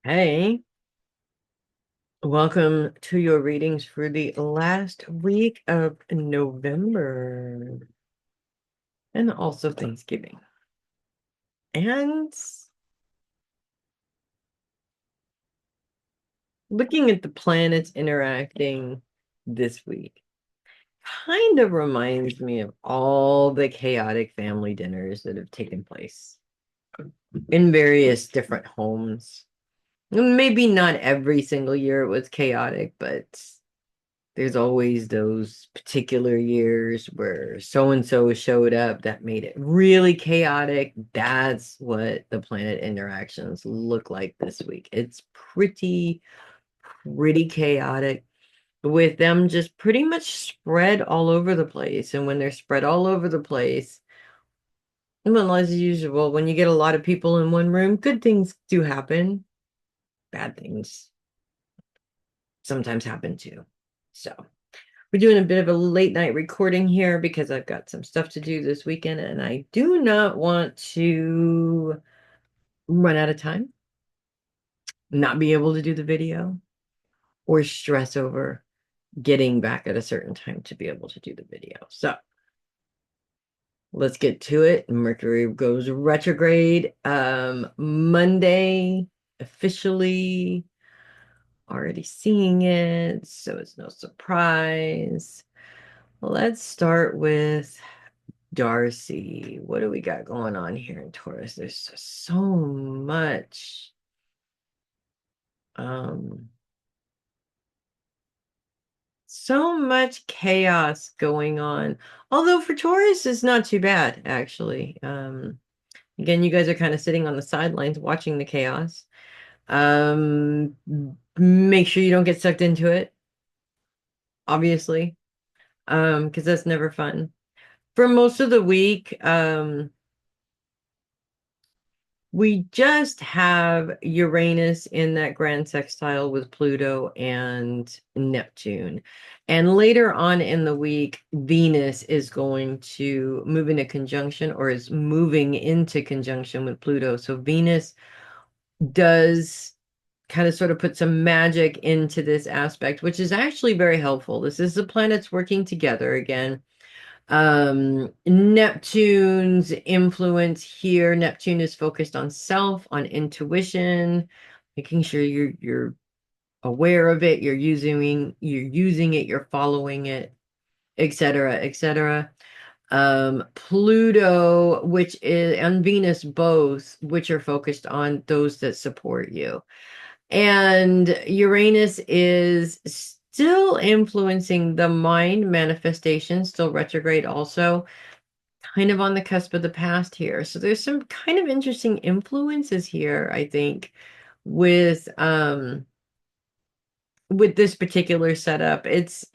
Hey, welcome to your readings for the last week of November and also Thanksgiving. And looking at the planets interacting this week kind of reminds me of all the chaotic family dinners that have taken place in various different homes. Maybe not every single year it was chaotic, but there's always those particular years where so and so showed up that made it really chaotic. That's what the planet interactions look like this week. It's pretty chaotic with them just pretty much spread all over the place. And when they're spread all over the place, well, as usual, when you get a lot of people in one room, good things do happen. Bad things sometimes happen too. So we're doing a bit of a late night recording here because I've got some stuff to do this weekend and I do not want to run out of time, not be able to do the video, or stress over getting back at a certain time to be able to do the video. So let's get to it. Mercury goes retrograde Monday, officially already seeing it, so it's no surprise. Let's start with Darcy. What do we got going on here in Taurus? There's just um, so much chaos going on. Although for Taurus, it's not too bad, actually. Again, you guys are kind of sitting on the sidelines watching the chaos. Um, Make sure you don't get sucked into it, obviously, because that's never fun. For most of the week, we just have Uranus in that grand sextile with Pluto and Neptune. And later on in the week, Venus is going to move into conjunction or is moving into conjunction with Pluto. So Venus does kind of sort of put some magic into this aspect, which is actually very helpful. This is the planets working together again. Neptune's influence here. Neptune is focused on self, on intuition, making sure you're aware of it, you're using it, you're following it, etc., etc. Pluto, which is and Venus both, which are focused on those that support you. And Uranus is still influencing the mind manifestation, still retrograde also, kind of on the cusp of the past here. So there's some kind of interesting influences here, I think, with with this particular setup. It's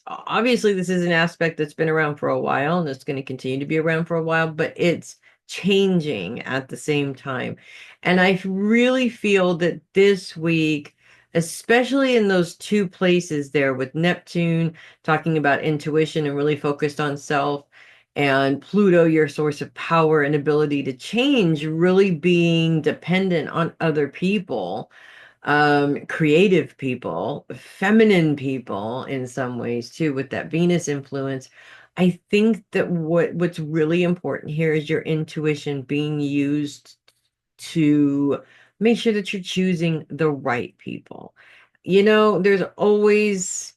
obviously this is an aspect that's been around for a while and it's going to continue to be around for a while, but it's changing at the same time. And I really feel that this week, especially in those two places there with Neptune talking about intuition and really focused on self, and Pluto, your source of power and ability to change, really being dependent on other people, creative people, feminine people in some ways too, with that Venus influence. I think that what's really important here is your intuition being used to make sure that you're choosing the right people. There's always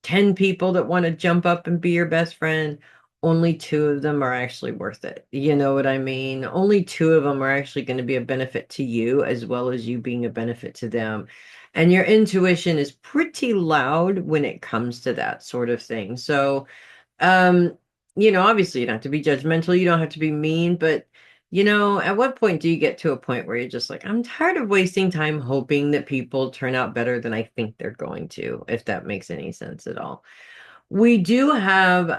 10 people that want to jump up and be your best friend. Only two of them are actually worth it. You know what I mean? Only two of them are actually going to be a benefit to you as well as you being a benefit to them. And your intuition is pretty loud when it comes to that sort of thing. So, um, obviously you don't have to be judgmental, you don't have to be mean, but at what point do you get to a point where you're just like, I'm tired of wasting time hoping that people turn out better than I think they're going to, if that makes any sense at all. We do have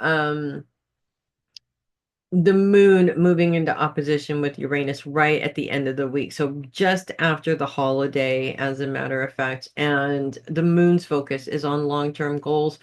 the moon moving into opposition with Uranus right at the end of the week. So just after the holiday, as a matter of fact, and the moon's focus is on long-term goals.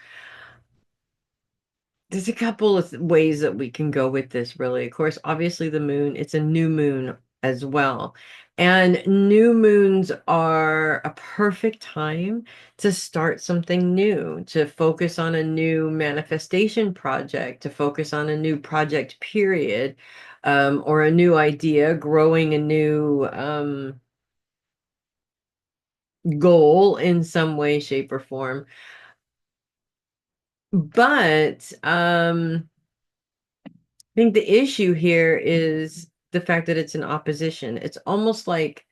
There's a couple of ways that we can go with this, really. Of course, obviously the moon, it's a new moon as well. And new moons are a perfect time to start something new, to focus on a new manifestation project, to focus on a new project period, or a new idea, growing a new goal in some way, shape, or form. But I think the issue here is the fact that it's an opposition. It's almost like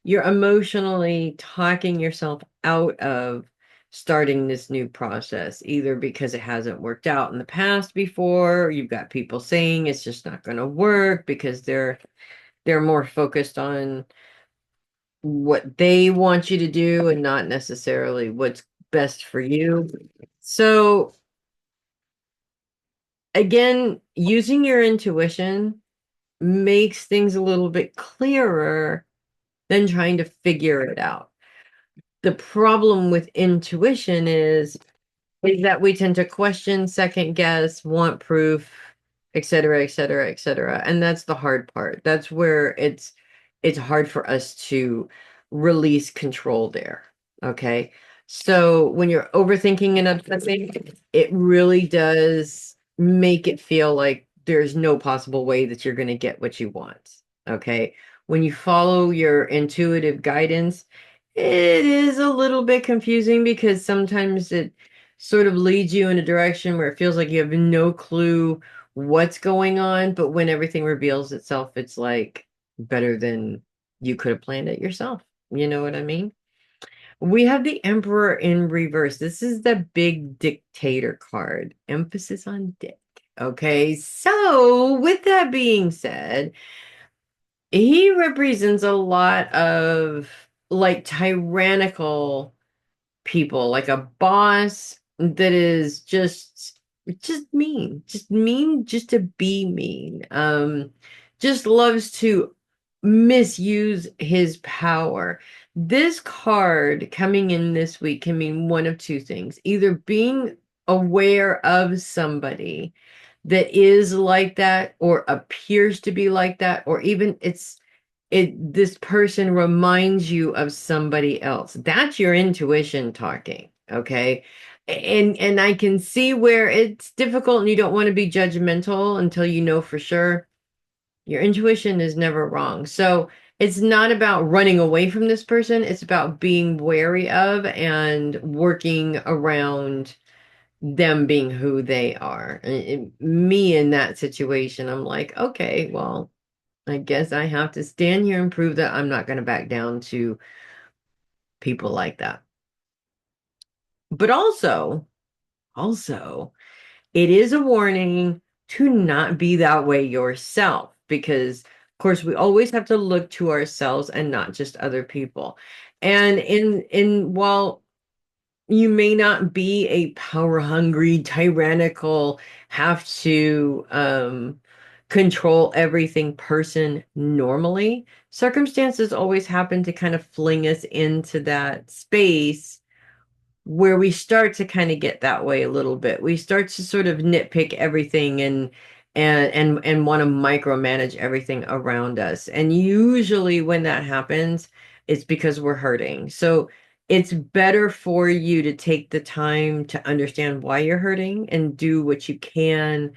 you're emotionally talking yourself out of starting this new process, either because it hasn't worked out in the past before, or you've got people saying it's just not going to work because they're more focused on what they want you to do and not necessarily what's best for you. So again, using your intuition makes things a little bit clearer than trying to figure it out. The problem with intuition is that we tend to question, second guess, want proof, et cetera, et cetera, et cetera. And that's the hard part. That's where it's hard for us to release control there. Okay. So when you're overthinking and obsessing, it really does make it feel like there's no possible way that you're going to get what you want. Okay. When you follow your intuitive guidance, it is a little bit confusing because sometimes it sort of leads you in a direction where it feels like you have no clue what's going on, but when everything reveals itself, it's like better than you could have planned it yourself. You know what I mean? We have the Emperor in reverse. This is the big dictator card. Emphasis on dick. Okay, so with that being said, he represents a lot of like tyrannical people, like a boss that is just mean just to be mean. Just loves to misuse his power. This card coming in this week can mean one of two things: either being aware of somebody that is like that or appears to be like that, or even this person reminds you of somebody else. That's your intuition talking, okay? And I can see where it's difficult and you don't want to be judgmental until you know for sure. Your intuition is never wrong. So it's not about running away from this person, it's about being wary of and working around them being who they are. Me in that situation, I'm like, okay, well, I guess I have to stand here and prove that I'm not going to back down to people like that. But also, it is a warning to not be that way yourself, because, of course, we always have to look to ourselves and not just other people. And while you may not be a power hungry, tyrannical, have to control everything person normally. Circumstances always happen to kind of fling us into that space where we start to kind of get that way a little bit. We start to sort of nitpick everything and want to micromanage everything around us. And usually when that happens, it's because we're hurting. So it's better for you to take the time to understand why you're hurting and do what you can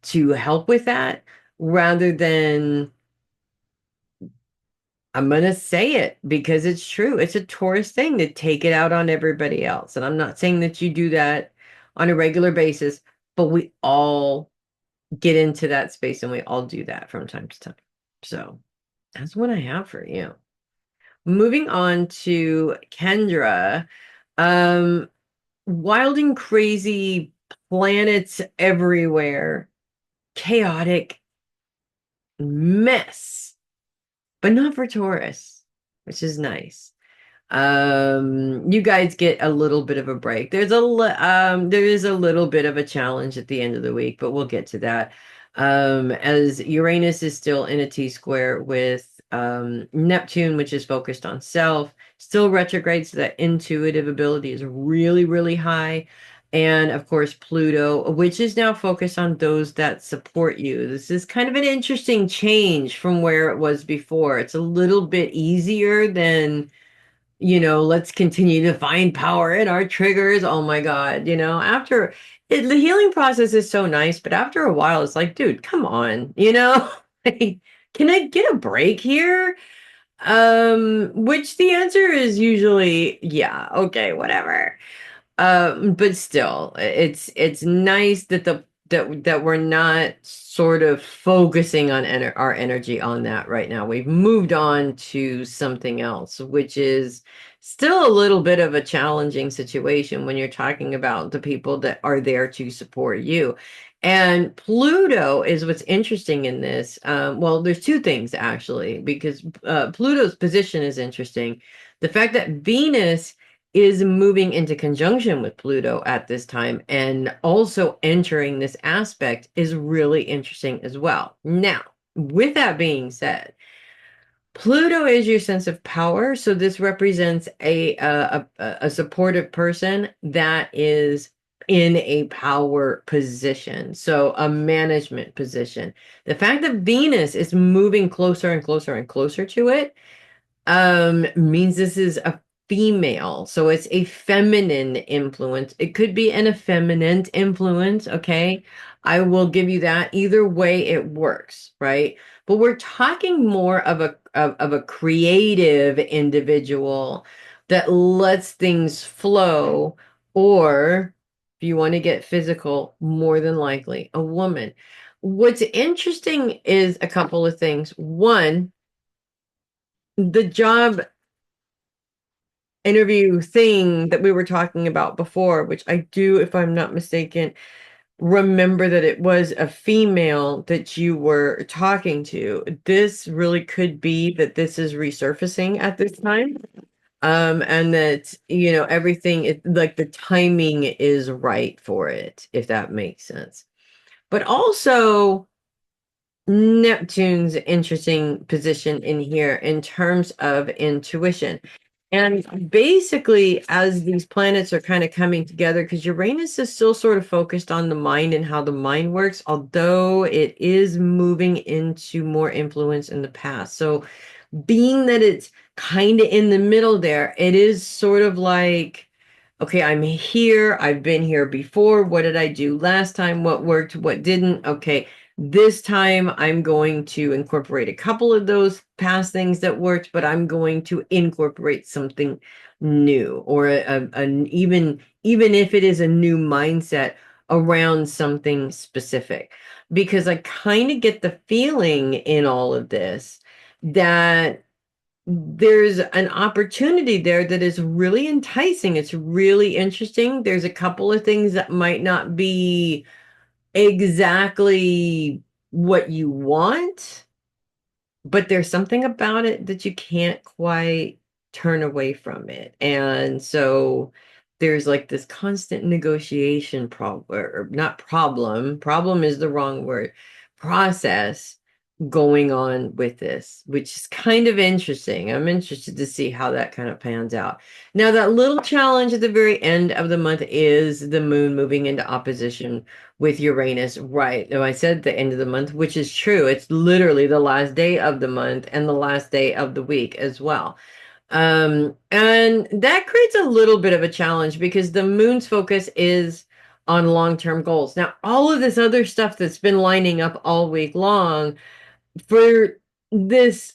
to help with that, rather than, I'm going to say it because it's true. It's a Taurus thing to take it out on everybody else. And I'm not saying that you do that on a regular basis, but we all get into that space and we all do that from time to time. So that's what I have for you. Moving on to Kendra. Um, Wild and crazy, planets everywhere, chaotic mess, but not for Taurus, which is nice. You guys get a little bit of a break. There is a little bit of a challenge at the end of the week, but we'll get to that. As Uranus is still in a T square with Neptune, which is focused on self, still retrograde, so that intuitive ability is really, really high. And of course, Pluto, which is now focused on those that support you. This is kind of an interesting change from where it was before. It's a little bit easier than, let's continue to find power in our triggers. Oh my God, after the healing process is so nice, but after a while, it's like, dude, come on, Like, can I get a break here? Which the answer is usually, yeah, okay, whatever. But still, it's nice that that we're not sort of focusing on our energy on that right now. We've moved on to something else, which is still a little bit of a challenging situation when you're talking about the people that are there to support you. And Pluto is what's interesting in this. Well, there's two things actually, because Pluto's position is interesting. The fact that Venus is moving into conjunction with Pluto at this time and also entering this aspect is really interesting as well. Now, with that being said, Pluto is your sense of power, so this represents a supportive person that is in a power position, so a management position. The fact that Venus is moving closer and closer and closer to it means this is a female, so it's a feminine influence. It could be an effeminate influence, okay? I will give you that. Either way it works, right? But we're talking more of a creative individual that lets things flow, or if you want to get physical, more than likely a woman. What's interesting is a couple of things. One, the job interview thing that we were talking about before, which I do, if I'm not mistaken, remember that it was a female that you were talking to. This really could be that this is resurfacing at this time. And that, everything, like the timing is right for it, if that makes sense. But also, Neptune's interesting position in here in terms of intuition. And basically, as these planets are kind of coming together, because Uranus is still sort of focused on the mind and how the mind works, although it is moving into more influence in the past. So, being that it's kind of in the middle there, it is sort of like, okay, I'm here. I've been here before. What did I do last time? What worked? What didn't? Okay, this time I'm going to incorporate a couple of those past things that worked, but I'm going to incorporate something new, or an even if it is a new mindset around something specific. Because I kind of get the feeling in all of this that there's an opportunity there that is really enticing. It's really interesting. There's a couple of things that might not be exactly what you want, but there's something about it that you can't quite turn away from it. And so there's like this constant negotiation problem, or not problem is the wrong word, process going on with this, which is kind of interesting. I'm interested to see how that kind of pans out. Now, that little challenge at the very end of the month is the moon moving into opposition with Uranus. Right. Now, I said the end of the month, which is true. It's literally the last day of the month and the last day of the week as well. And that creates a little bit of a challenge because the moon's focus is on long-term goals. Now, all of this other stuff that's been lining up all week long for this,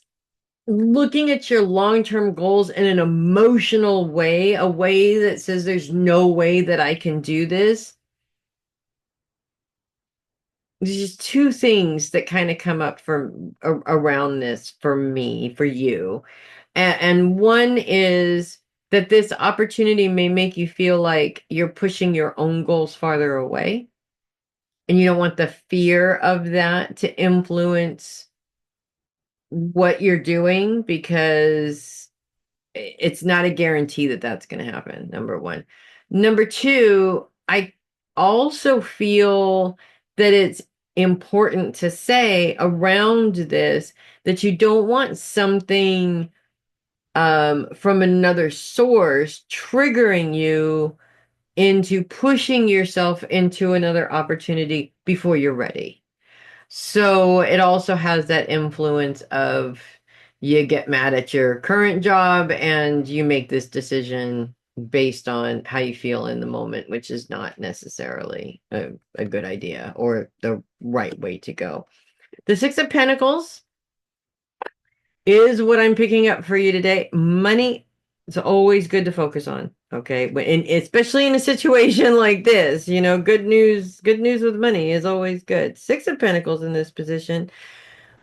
looking at your long-term goals in an emotional way, a way that says there's no way that I can do this. There's just two things that kind of come up from around this for me, for you. And one is that this opportunity may make you feel like you're pushing your own goals farther away. And you don't want the fear of that to influence what you're doing, because it's not a guarantee that that's going to happen, number one. Number two, I also feel that it's important to say around this that you don't want something from another source triggering you into pushing yourself into another opportunity before you're ready. So it also has that influence of you get mad at your current job and you make this decision based on how you feel in the moment, which is not necessarily a good idea or the right way to go. The Six of Pentacles is what I'm picking up for you today. Money is always good to focus on. Okay. And especially in a situation like this, good news with money is always good. Six of Pentacles in this position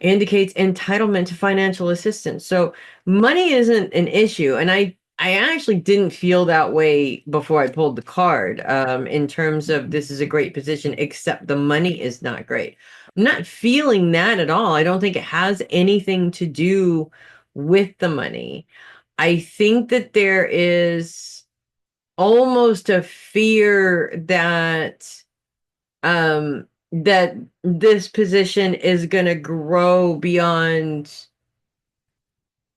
indicates entitlement to financial assistance. So money isn't an issue. And I actually didn't feel that way before I pulled the card, in terms of this is a great position, except the money is not great. I'm not feeling that at all. I don't think it has anything to do with the money. I think that there is almost a fear that this position is going to grow beyond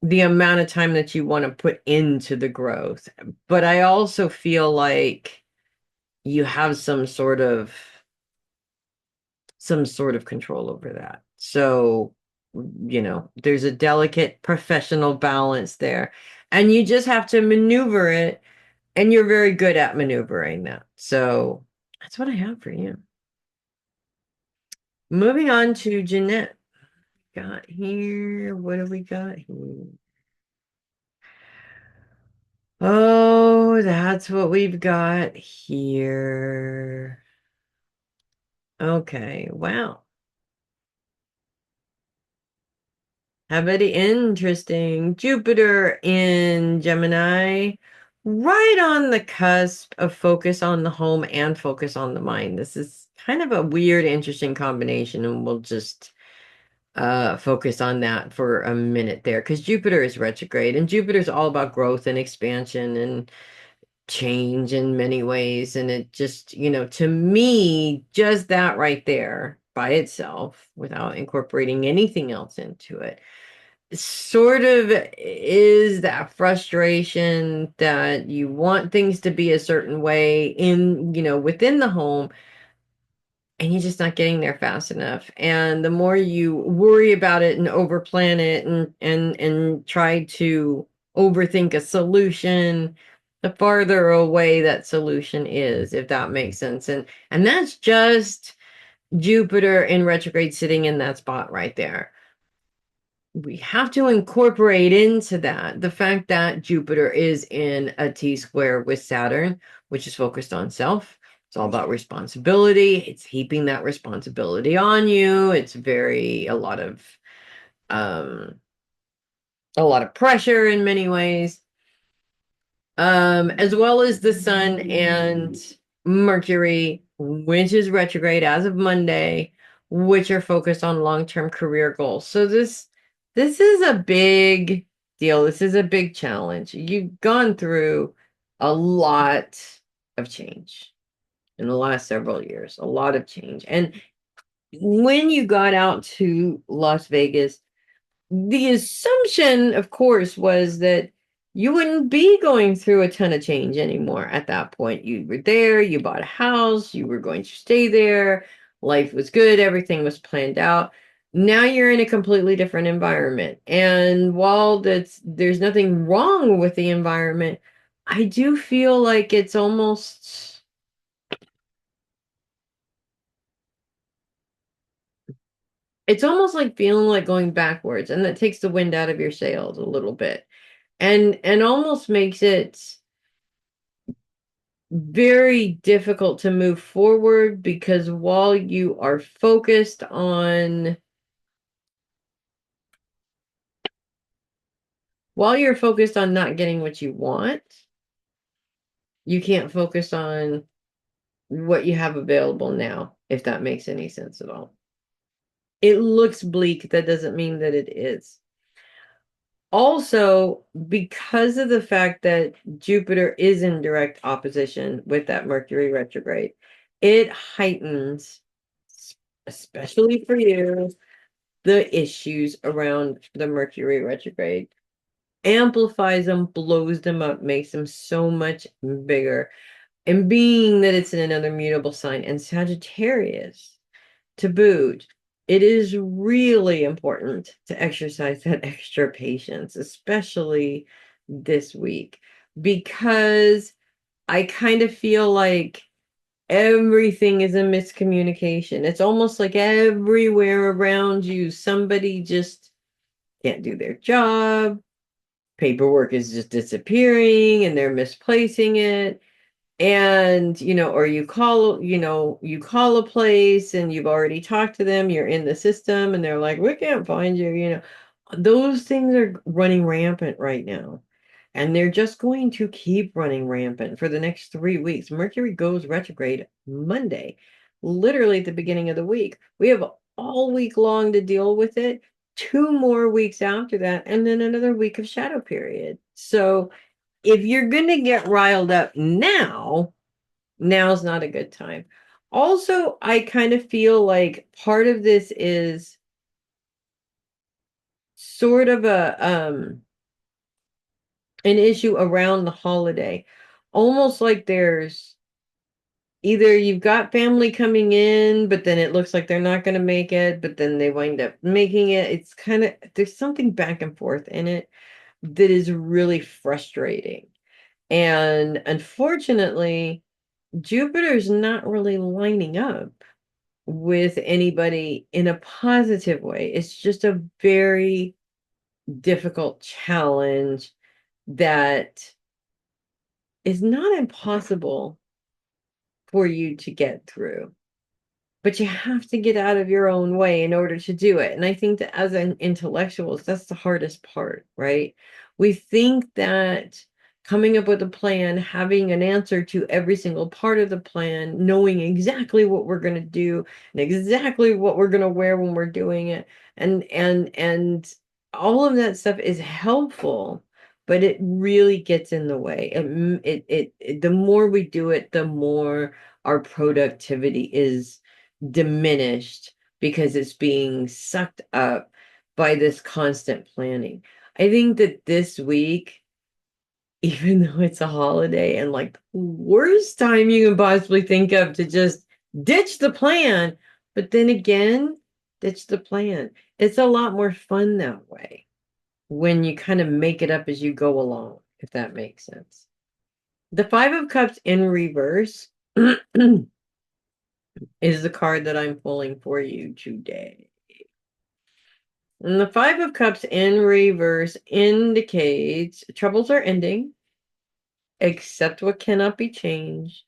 the amount of time that you want to put into the growth. But I also feel like you have some sort of control over that. So, there's a delicate professional balance there. And you just have to maneuver it, and you're very good at maneuvering that. So, that's what I have for you. Moving on to Jeannette. Got here. What do we got here? Oh, that's what we've got here. Okay, wow. How very interesting. Jupiter in Gemini, right on the cusp of focus on the home and focus on the mind. This is kind of a weird, interesting combination, and we'll just focus on that for a minute there, because Jupiter is retrograde, and Jupiter's all about growth and expansion and change in many ways. And it just, to me, just that right there by itself, without incorporating anything else into it, sort of is that frustration that you want things to be a certain way within the home, and you're just not getting there fast enough. And the more you worry about it and overplan it and try to overthink a solution, the farther away that solution is, if that makes sense. And that's just Jupiter in retrograde sitting in that spot right there. We have to incorporate into that the fact that Jupiter is in a T-square with Saturn, which is focused on self. It's all about responsibility. It's heaping that responsibility on you. It's um, a lot of pressure in many ways, as well as the Sun and Mercury, which is retrograde as of Monday, which are focused on long-term career goals. So this is a big deal. This is a big challenge. You've gone through a lot of change in the last several years, a lot of change. And when you got out to Las Vegas, the assumption, of course, was that you wouldn't be going through a ton of change anymore at that point. You were there, you bought a house, you were going to stay there, life was good, everything was planned out. Now you're in a completely different environment. And while there's nothing wrong with the environment, I do feel like it's almost like feeling like going backwards, and that takes the wind out of your sails a little bit, and almost makes it very difficult to move forward, because while you're focused on not getting what you want, you can't focus on what you have available now, if that makes any sense at all. It looks bleak. That doesn't mean that it is. Also, because of the fact that Jupiter is in direct opposition with that Mercury retrograde, it heightens, especially for you, the issues around the Mercury retrograde, amplifies them, blows them up, makes them so much bigger. And being that it's in another mutable sign and Sagittarius to boot, it is really important to exercise that extra patience, especially this week, because I kind of feel like everything is a miscommunication. It's almost like everywhere around you, somebody just can't do their job. Paperwork is just disappearing and they're misplacing it. And, or you call a place and you've already talked to them, you're in the system and they're like, we can't find you. Those things are running rampant right now. And they're just going to keep running rampant for the next 3 weeks. Mercury goes retrograde Monday, literally at the beginning of the week. We have all week long to deal with it, 2 more weeks after that, and then another week of shadow period. So if you're going to get riled up now's not a good time. Also, I kind of feel like part of this is sort of an issue around the holiday. Almost like there's either you've got family coming in, but then it looks like they're not going to make it, but then they wind up making it. It's kind of, there's something back and forth in it that is really frustrating. And unfortunately, Jupiter's not really lining up with anybody in a positive way. It's just a very difficult challenge that is not impossible for you to get through. But you have to get out of your own way in order to do it. And I think that as an intellectuals, that's the hardest part, right? We think that coming up with a plan, having an answer to every single part of the plan, knowing exactly what we're going to do and exactly what we're going to wear when we're doing it, and all of that stuff is helpful, but it really gets in the way. The more we do it, the more our productivity is diminished because it's being sucked up by this constant planning. I think that this week, even though it's a holiday and like the worst time you can possibly think of to just ditch the plan, but then again, ditch the plan. It's a lot more fun that way when you kind of make it up as you go along, if that makes sense. The Five of Cups in reverse is the card that I'm pulling for you today. And the Five of Cups in reverse indicates troubles are ending, accept what cannot be changed,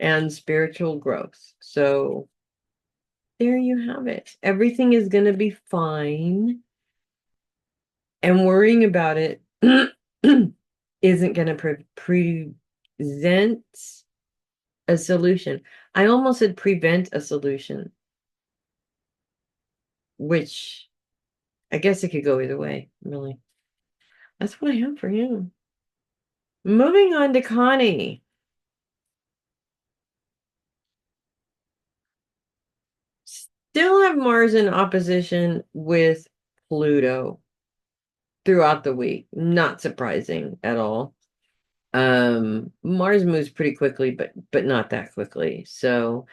and spiritual growth. So there you have it. Everything is going to be fine. And worrying about it isn't going to present a solution. I almost said prevent a solution, which I guess it could go either way, really. That's what I have for you. Moving on to Connie. Still have Mars in opposition with Pluto throughout the week. Not surprising at all. Mars moves pretty quickly, but not that quickly. So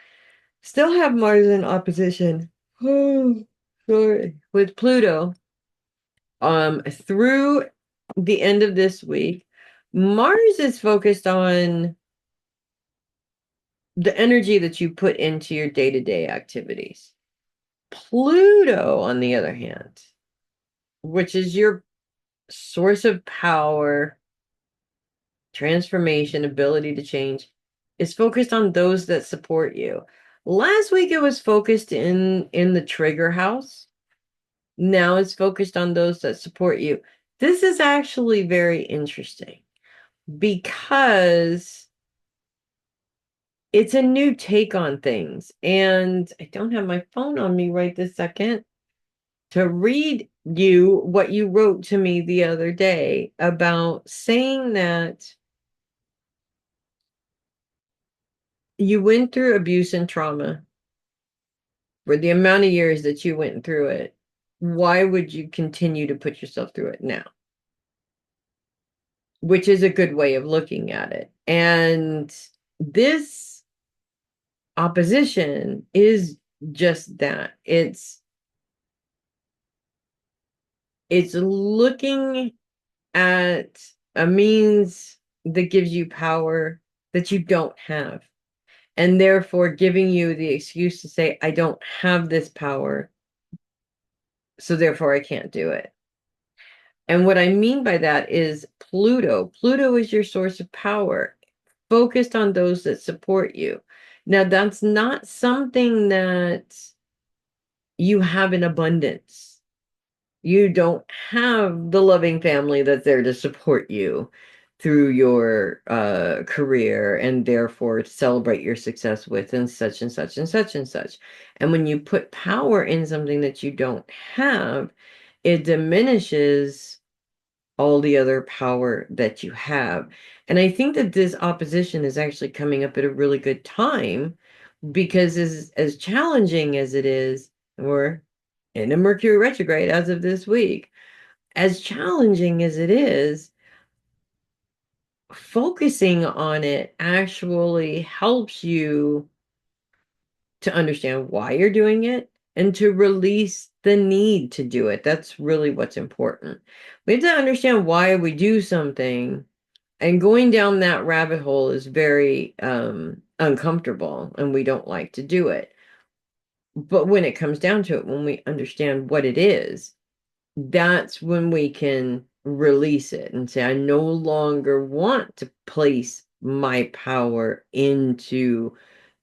still have Mars in opposition. Oh, sorry. With Pluto. Through the end of this week, Mars is focused on the energy that you put into your day-to-day activities. Pluto, on the other hand, which is your source of power, transformation, ability to change, is focused on those that support you. Last week it was focused in the trigger house. Now it's focused on those that support you. This is actually very interesting because it's a new take on things. And I don't have my phone on me right this second to read you what you wrote to me the other day about saying that you went through abuse and trauma for the amount of years that you went through it. Why would you continue to put yourself through it now? Which is a good way of looking at it. And this opposition is just that. It's looking at a means that gives you power that you don't have, and therefore giving you the excuse to say, I don't have this power, so therefore I can't do it. And what I mean by that is Pluto. Pluto is your source of power, focused on those that support you. Now, that's not something that you have in abundance. You don't have the loving family that's there to support you through your career and therefore celebrate your success with, and such and such and such and such. And when you put power in something that you don't have, it diminishes all the other power that you have. And I think that this opposition is actually coming up at a really good time, because as challenging as it is, we're in a Mercury retrograde as of this week, as challenging as it is, focusing on it actually helps you to understand why you're doing it and to release the need to do it. That's really what's important. We have to understand why we do something, and going down that rabbit hole is very uncomfortable, and we don't like to do it. But when it comes down to it, when we understand what it is, that's when we can release it and say, I no longer want to place my power into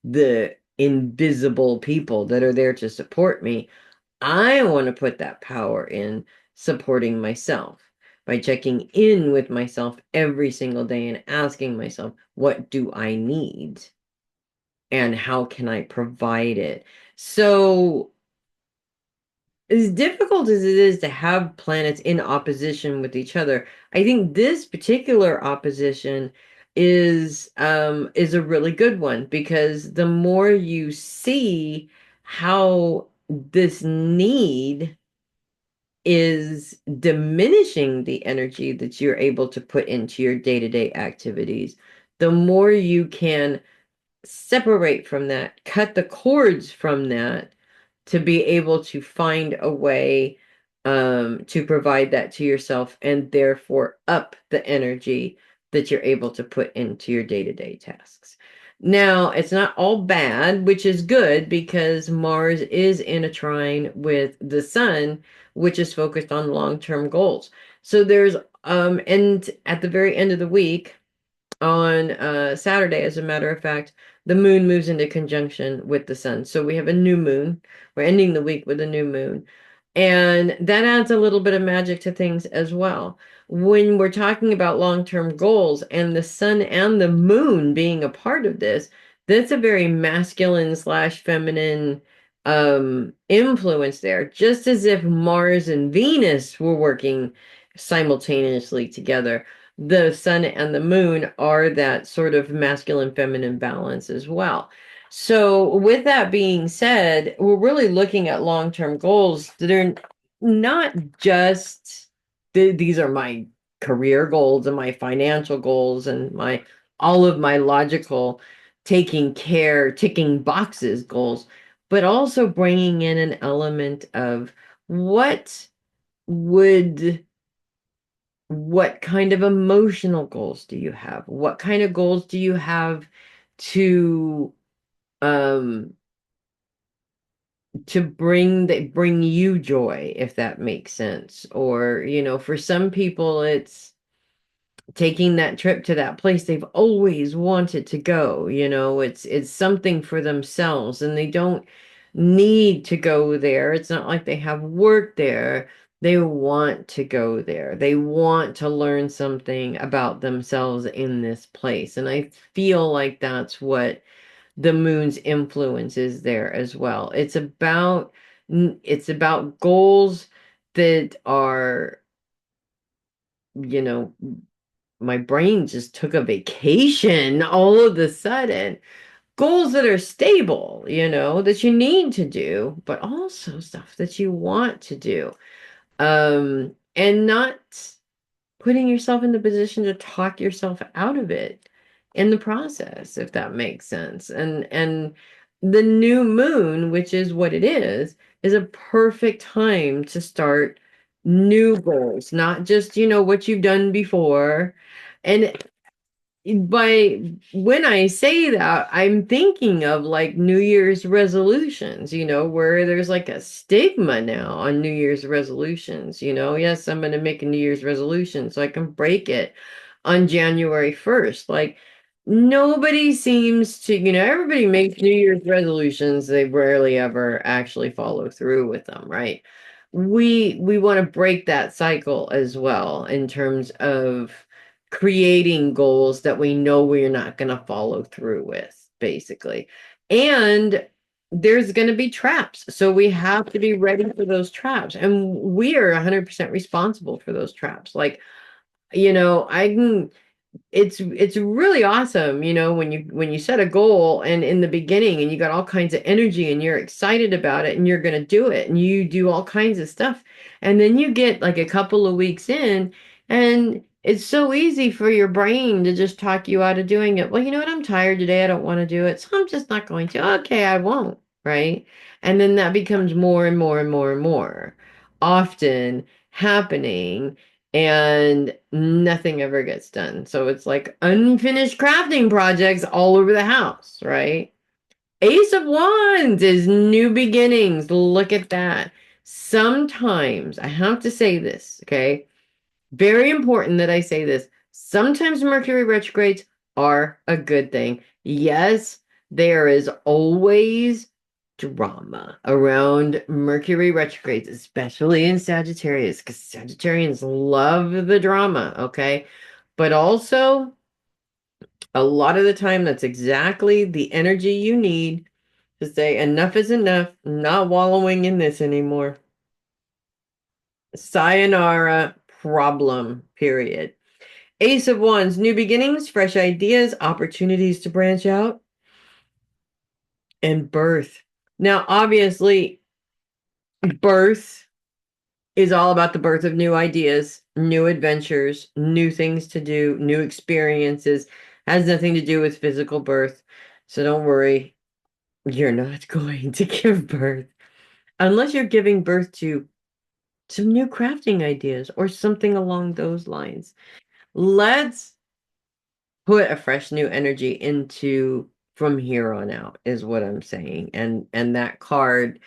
the invisible people that are there to support me. I want to put that power in supporting myself by checking in with myself every single day and asking myself, what do I need? And how can I provide it? So, as difficult as it is to have planets in opposition with each other, I think this particular opposition is a really good one, because the more you see how this need is diminishing the energy that you're able to put into your day-to-day activities, the more you can separate from that, cut the cords from that, to be able to find a way to provide that to yourself, and therefore up the energy that you're able to put into your day-to-day tasks. Now, it's not all bad, which is good, because Mars is in a trine with the sun, which is focused on long-term goals. So there's and at the very end of the week, on Saturday, as a matter of fact, the moon moves into conjunction with the sun. So we have a new moon. We're ending the week with a new moon. And that adds a little bit of magic to things as well. When we're talking about long-term goals and the sun and the moon being a part of this, that's a very masculine slash feminine influence there, just as if Mars and Venus were working simultaneously together. The sun and the moon are that sort of masculine feminine balance as well. So, with that being said, we're really looking at long-term goals that are not just these are my career goals and my financial goals and my all of my logical taking care, ticking boxes goals, but also bringing in an element of what would what kind of emotional goals do you have? What kind of goals do you have to um bring you joy, if that makes sense? Or, for some people it's taking that trip to that place they've always wanted to go. It's something for themselves, and they don't need to go there. It's not like they have work there. They want to go there. They want to learn something about themselves in this place. And I feel like that's what the moon's influence is there as well. It's about goals that are, you know, my brain just took a vacation all of a sudden. Goals that are stable, that you need to do, but also stuff that you want to do. And not putting yourself in the position to talk yourself out of it. in the process, if that makes sense. And the new moon, which is what it is a perfect time to start new goals, not just, what you've done before. And by when I say that, I'm thinking of like New Year's resolutions, where there's like a stigma now on New Year's resolutions, Yes, I'm going to make a New Year's resolution so I can break it on January 1st. Like nobody seems to, everybody makes New Year's resolutions. They rarely ever actually follow through with them, right? We want to break that cycle as well in terms of creating goals that we know we're not going to follow through with, basically. And there's going to be traps. So we have to be ready for those traps. And we are 100% responsible for those traps. Like, I can it's really awesome, when you set a goal and in the beginning and you got all kinds of energy and you're excited about it and you're going to do it and you do all kinds of stuff. And then you get like a couple of weeks in and it's so easy for your brain to just talk you out of doing it. Well, you know what? I'm tired today. I don't want to do it. So I'm just not going to. Okay, I won't. Right. And then that becomes more and more and more and more often happening and nothing ever gets done. So it's like unfinished crafting projects all over the house, right? Ace of Wands is new beginnings. Look at that. Sometimes, I have to say this, okay? Very important that I say this. Sometimes Mercury retrogrades are a good thing. Yes, there is always drama around Mercury retrogrades, especially in Sagittarius, because Sagittarians love the drama, okay? But also, a lot of the time, that's exactly the energy you need to say, enough is enough, I'm not wallowing in this anymore. Sayonara, problem, period. Ace of Wands, new beginnings, fresh ideas, opportunities to branch out, and birth. Now, obviously, birth is all about the birth of new ideas, new adventures, new things to do, new experiences. Has nothing to do with physical birth. So don't worry, you're not going to give birth unless you're giving birth to some new crafting ideas or something along those lines. Let's put a fresh new energy into from here on out is what I'm saying. And that card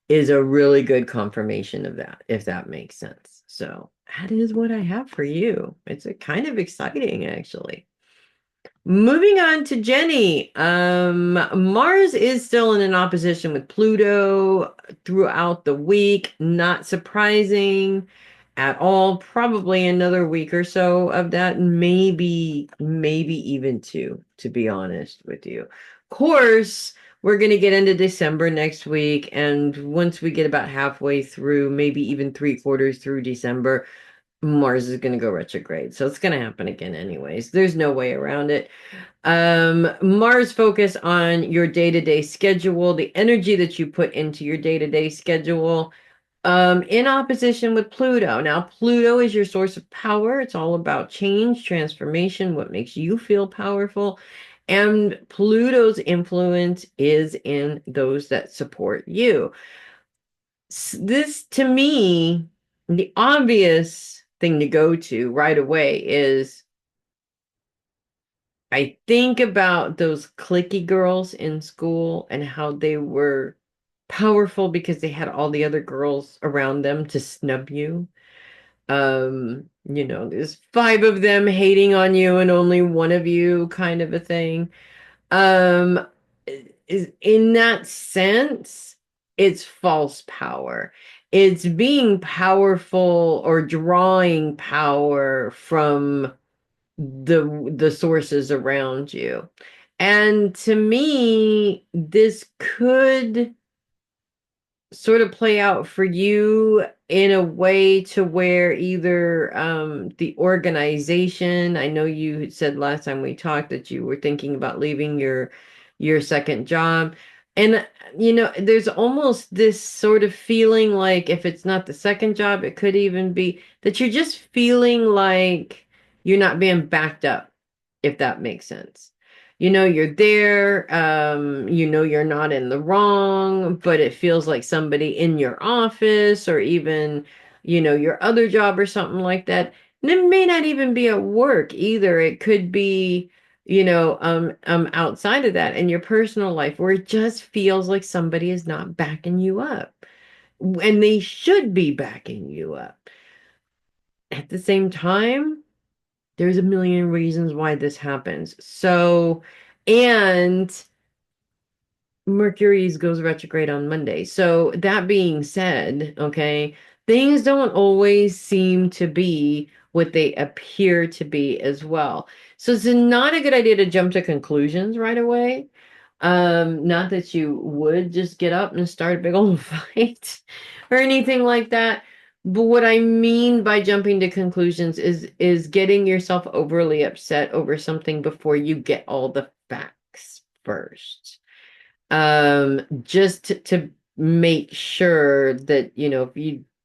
is a really good confirmation of that, if that makes sense. So that is what I have for you. It's a kind of exciting, actually. Moving on to Jenny. Mars is still in an opposition with Pluto throughout the week. Not surprising at all. Probably another week or so of that, maybe even two, to be honest with you. Of course, we're going to get into December next week, and once we get about halfway through, maybe even three-quarters through December, Mars is going to go retrograde. So it's going to happen again anyways. There's no way around it. Mars focus on your day-to-day schedule, the energy that you put into your day-to-day schedule, in opposition with Pluto. Now, Pluto is your source of power. It's all about change, transformation, what makes you feel powerful. And Pluto's influence is in those that support you. This, to me, the obvious thing to go to right away is I think about those cliquey girls in school and how they were powerful because they had all the other girls around them to snub you. There's five of them hating on you and only one of you kind of a thing. Um, is in that sense, it's false power. It's being powerful or drawing power from the sources around you. And to me, this could sort of play out for you in a way to where either the organization, I know you said last time we talked that you were thinking about leaving your second job. And there's almost this sort of feeling like if it's not the second job, it could even be that you're just feeling like you're not being backed up, if that makes sense. you're there, you're not in the wrong, but it feels like somebody in your office or even, your other job or something like that. And it may not even be at work either. It could be, outside of that in your personal life where it just feels like somebody is not backing you up. And they should be backing you up. At the same time, there's a million reasons why this happens. So, and Mercury goes retrograde on Monday. So, that being said, okay, things don't always seem to be what they appear to be as well. So, it's not a good idea to jump to conclusions right away. Not that you would just get up and start a big old fight or anything like that. But what I mean by jumping to conclusions is getting yourself overly upset over something before you get all the facts first. Just to make sure that,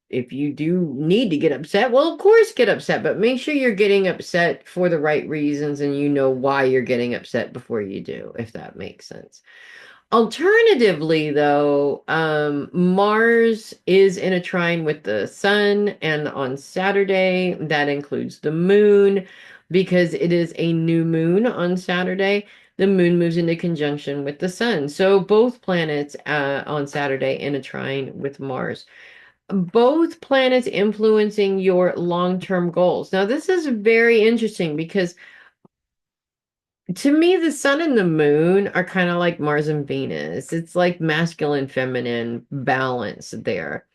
if you do need to get upset, well, of course get upset, but make sure you're getting upset for the right reasons and you know why you're getting upset before you do, if that makes sense. Alternatively, though, Mars is in a trine with the sun, and on Saturday, that includes the moon, because it is a new moon on Saturday. The moon moves into conjunction with the sun. So both planets on Saturday in a trine with Mars. Both planets influencing your long-term goals. Now, this is very interesting because to me, the sun and the moon are kind of like Mars and Venus. It's like masculine, feminine balance there.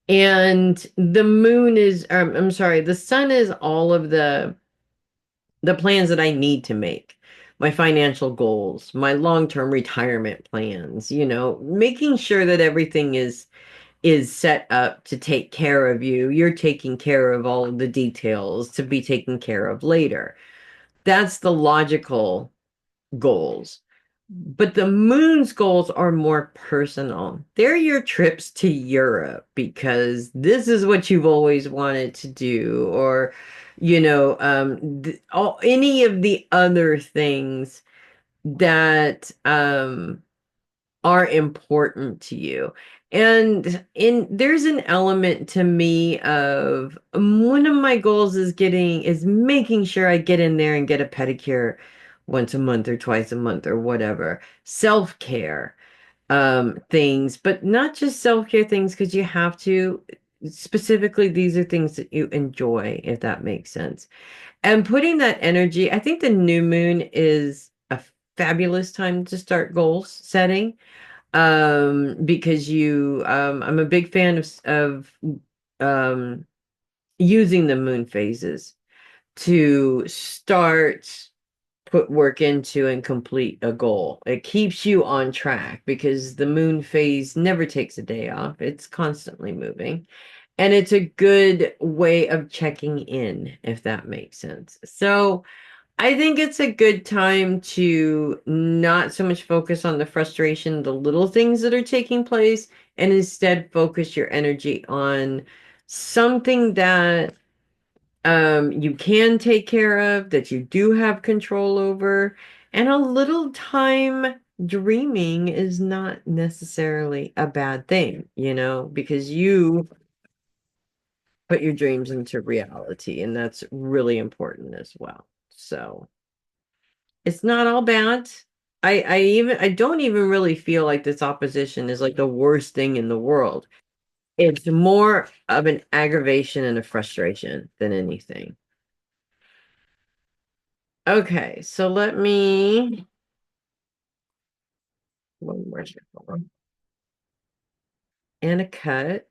And the moon is, I'm sorry, the sun is all of the plans that I need to make, my financial goals, my long-term retirement plans, making sure that everything is set up to take care of you. You're taking care of all of the details to be taken care of later. That's the logical goals. But the moon's goals are more personal. They're your trips to Europe because this is what you've always wanted to do, or, any of the other things that are important to you. And there's an element to me of one of my goals is making sure I get in there and get a pedicure once a month or twice a month or whatever. Self-care things, but not just self-care things because you have to. Specifically, these are things that you enjoy, if that makes sense. And putting that energy, I think the new moon is a fabulous time to start goal setting, because I'm a big fan of um using the moon phases to start, put work into and complete a goal. It keeps you on track because the moon phase never takes a day off. It's constantly moving. And it's a good way of checking in, if that makes sense. So I think it's a good time to not so much focus on the frustration, the little things that are taking place, and instead focus your energy on something that you can take care of, that you do have control over, and a little time dreaming is not necessarily a bad thing, because you put your dreams into reality, and that's really important as well. So it's not all bad. I don't even really feel like this opposition is like the worst thing in the world. It's more of an aggravation and a frustration than anything. Okay, so let me one more shuffle. And a cut.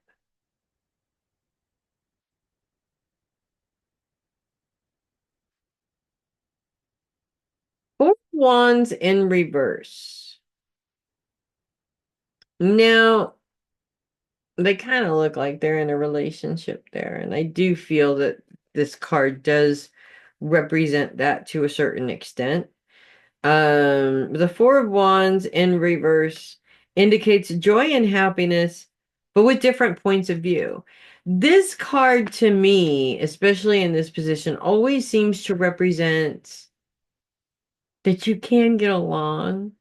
Four wands in reverse. Now, they kind of look like they're in a relationship there, and I do feel that this card does represent that to a certain extent. The Four of Wands in reverse indicates joy and happiness, but with different points of view. This card to me, especially in this position, always seems to represent that you can get along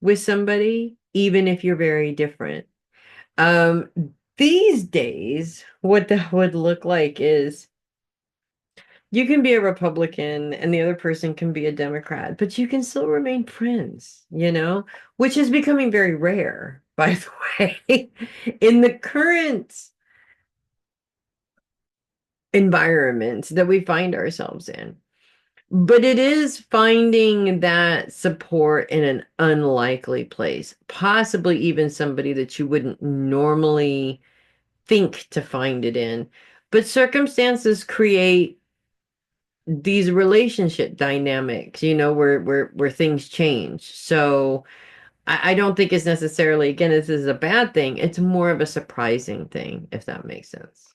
with somebody, even if you're very different. Um, these days, what that would look like is you can be a Republican and the other person can be a Democrat, but you can still remain friends, which is becoming very rare, by the way, in the current environment that we find ourselves in. But it is finding that support in an unlikely place, possibly even somebody that you wouldn't normally think to find it in. But circumstances create these relationship dynamics, where things change. So I don't think it's necessarily, again, this is a bad thing. It's more of a surprising thing, if that makes sense.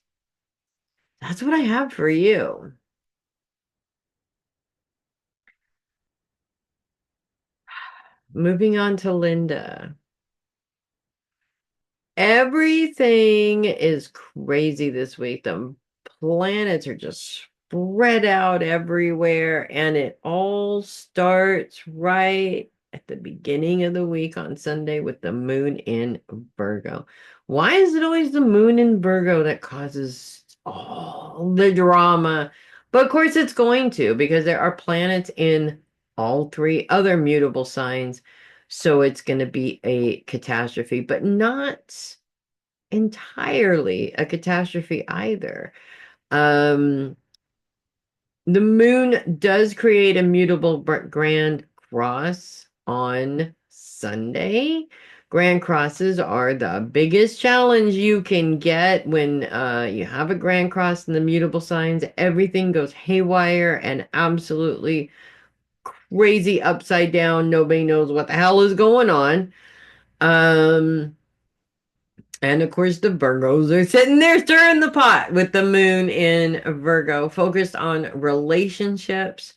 That's what I have for you. Moving on to Linda. Everything is crazy this week. The planets are just spread out everywhere, and it all starts right at the beginning of the week on Sunday with the moon in Virgo. Why is it always the moon in Virgo that causes all the drama? But of course, it's going to, because there are planets in all three other mutable signs. So it's going to be a catastrophe, but not entirely a catastrophe either. Um, the moon does create a mutable grand cross on Sunday. Grand crosses are the biggest challenge you can get when you have a grand cross in the mutable signs. Everything goes haywire and absolutely crazy upside down. Nobody knows what the hell is going on. Um, And of course, the Virgos are sitting there stirring the pot with the moon in Virgo, focused on relationships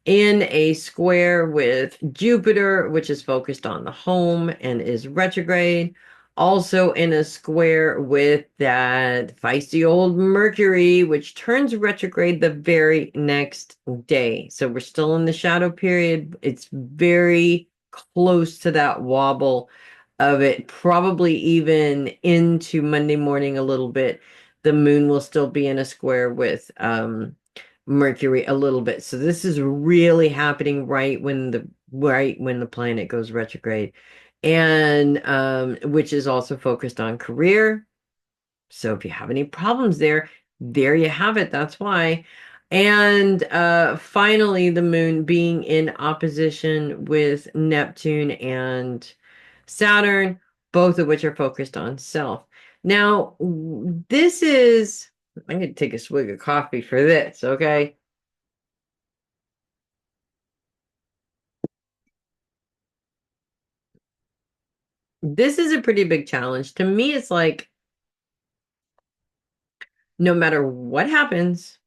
in a square with Jupiter, which is focused on the home and is retrograde. Also in a square with that feisty old Mercury, which turns retrograde the very next day. So we're still in the shadow period. It's very close to that wobble of it, probably even into Monday morning a little bit. The moon will still be in a square with Mercury a little bit. So this is really happening right when the planet goes retrograde. And which is also focused on career. So if you have any problems there you have it. That's why. And finally, the moon being in opposition with Neptune and Saturn, both of which are focused on self. Now, this is, I'm going to take a swig of coffee for this, okay? This is a pretty big challenge. To me, it's like no matter what happens,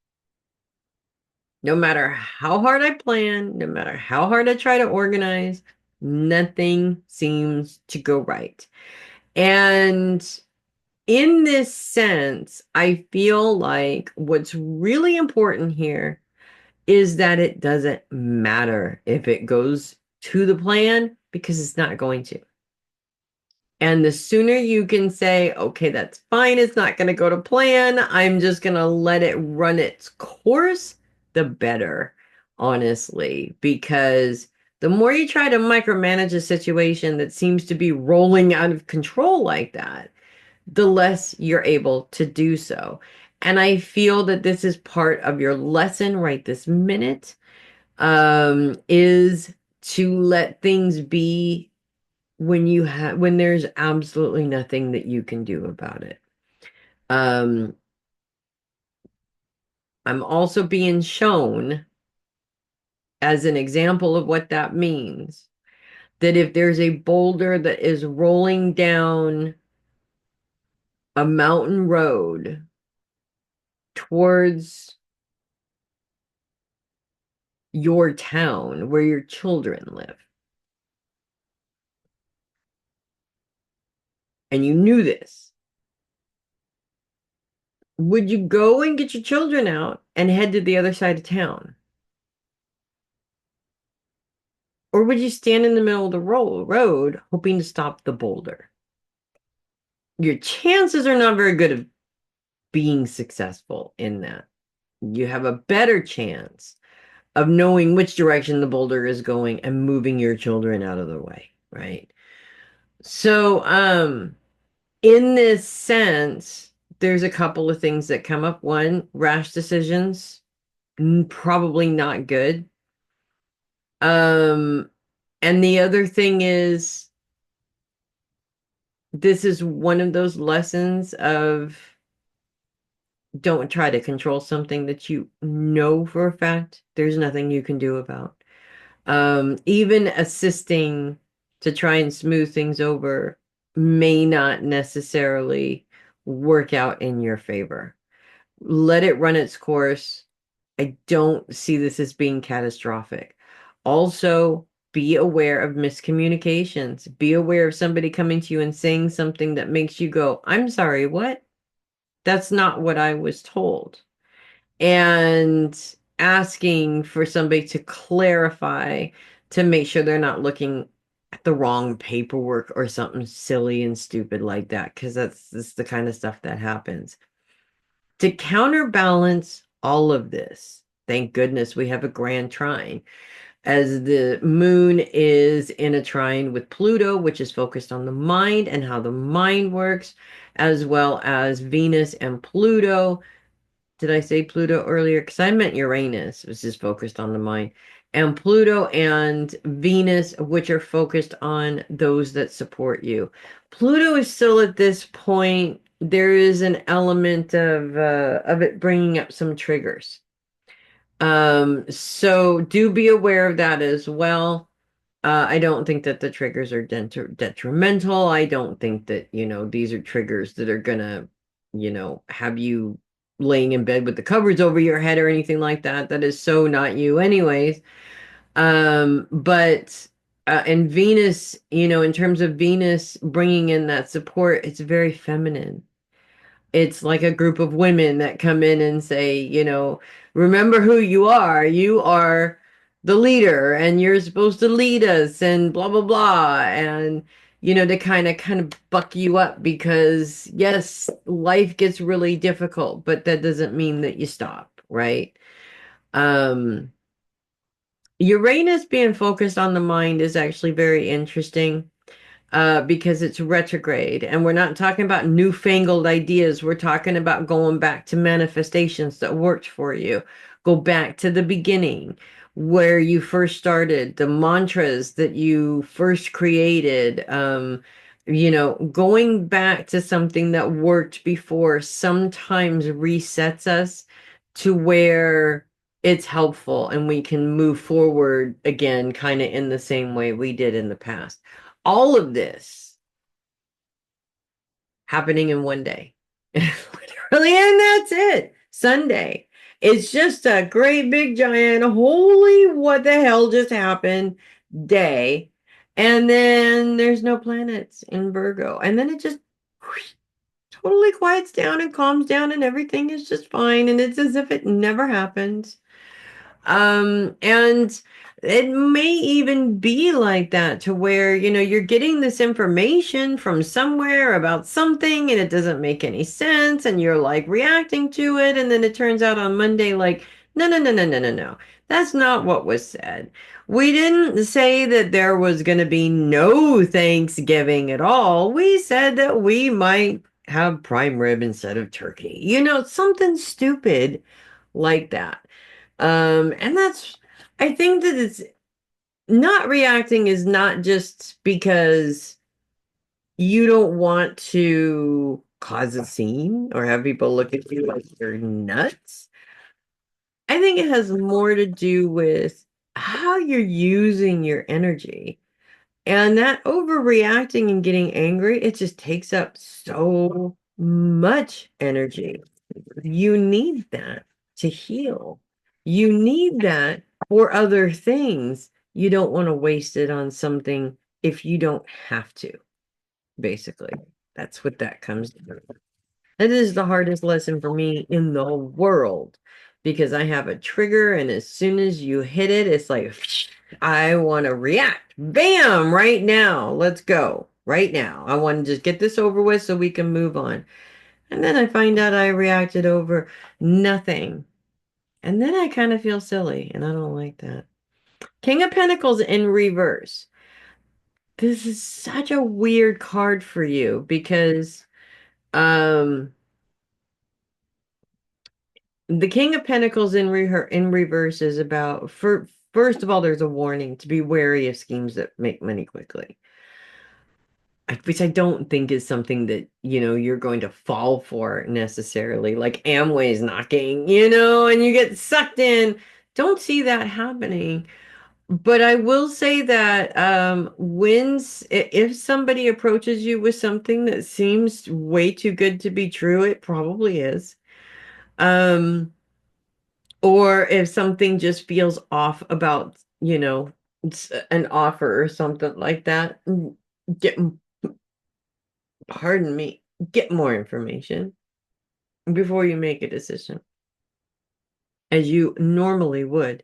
no matter how hard I plan, no matter how hard I try to organize, nothing seems to go right. And in this sense, I feel like what's really important here is that it doesn't matter if it goes to the plan because it's not going to. And the sooner you can say, okay, that's fine, it's not going to go to plan, I'm just going to let it run its course, the better, honestly. Because the more you try to micromanage a situation that seems to be rolling out of control like that, the less you're able to do so. And I feel that this is part of your lesson right this minute, is to let things be when there's absolutely nothing that you can do about it. Um, I'm also being shown as an example of what that means that if there's a boulder that is rolling down a mountain road towards your town where your children live, and you knew this, would you go and get your children out and head to the other side of town? Or would you stand in the middle of the road hoping to stop the boulder? Your chances are not very good of being successful in that. You have a better chance of knowing which direction the boulder is going and moving your children out of the way, right? So, in this sense, there's a couple of things that come up. One, rash decisions, probably not good. Um, and the other thing is, this is one of those lessons of don't try to control something that you know for a fact there's nothing you can do about. Even assisting to try and smooth things over may not necessarily work out in your favor. Let it run its course. I don't see this as being catastrophic. Also, be aware of miscommunications. Be aware of somebody coming to you and saying something that makes you go, I'm sorry, what? That's not what I was told. And asking for somebody to clarify to make sure they're not looking at the wrong paperwork or something silly and stupid like that, because that's the kind of stuff that happens. To counterbalance all of this, thank goodness we have a grand trine, as the moon is in a trine with Pluto, which is focused on the mind and how the mind works, as well as Venus and Pluto. Did I say Pluto earlier? Because I meant Uranus, which is focused on the mind, and Pluto and Venus, which are focused on those that support you. Pluto is still at this point. There is an element of it bringing up some triggers. So do be aware of that as well. I don't think that the triggers are detrimental. I don't think that, these are triggers that are gonna, have you laying in bed with the covers over your head or anything like that. That is so not you anyways. But and Venus, in terms of Venus bringing in that support, it's very feminine. It's like a group of women that come in and say, remember who you are. You are the leader and you're supposed to lead us and blah blah blah. And to kind of buck you up because yes, life gets really difficult, but that doesn't mean that you stop, right? Um Uranus being focused on the mind is actually very interesting because it's retrograde. And we're not talking about newfangled ideas. We're talking about going back to manifestations that worked for you. Go back to the beginning where you first started, the mantras that you first created. Going back to something that worked before sometimes resets us to where it's helpful and we can move forward again, kind of in the same way we did in the past. All of this happening in one day. Literally, and that's it. Sunday. It's just a great big giant holy what the hell just happened day. And then there's no planets in Virgo. And then it just totally quiets down and calms down and everything is just fine. And it's as if it never happened. And it may even be like that to where, you're getting this information from somewhere about something and it doesn't make any sense and you're like reacting to it. And then it turns out on Monday, like, no, no, no, no, no, no, no. That's not what was said. We didn't say that there was going to be no Thanksgiving at all. We said that we might have prime rib instead of turkey. Something stupid like that. And I think that it's not reacting is not just because you don't want to cause a scene or have people look at you like you're nuts. I think it has more to do with how you're using your energy. And that overreacting and getting angry, it just takes up so much energy. You need that to heal. You need that for other things. You don't want to waste it on something if you don't have to, basically. That's what that comes to. That is the hardest lesson for me in the world because I have a trigger, and as soon as you hit it, it's like I want to react. Bam, right now. Let's go. Right now. I want to just get this over with so we can move on. And then I find out I reacted over nothing. And then I kind of feel silly, and I don't like that. King of Pentacles in reverse. This is such a weird card for you because um the King of Pentacles in reverse is about first of all, there's a warning to be wary of schemes that make money quickly. Which I don't think is something that, you're going to fall for necessarily, like Amway's knocking, and you get sucked in. Don't see that happening. But I will say that if somebody approaches you with something that seems way too good to be true, it probably is. Um, or if something just feels off about, an offer or something like that, get, pardon me, get more information before you make a decision, as you normally would.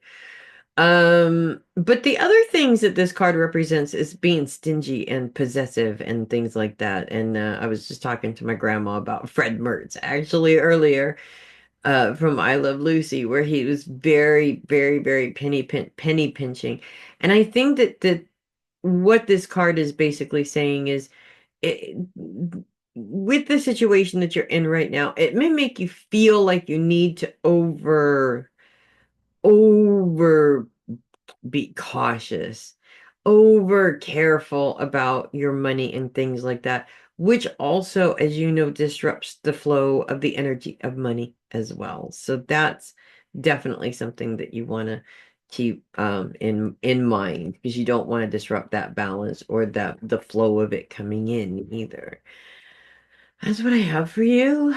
But the other things that this card represents is being stingy and possessive and things like that. And I was just talking to my grandma about Fred Mertz actually earlier, from I Love Lucy, where he was very, very, very penny pinching. And I think that what this card is basically saying is, it, with the situation that you're in right now, it may make you feel like you need to over be cautious, over careful about your money and things like that, which also, as you know, disrupts the flow of the energy of money as well. So that's definitely something that you want to keep in mind, because you don't want to disrupt that balance or the flow of it coming in either. That's what I have for you.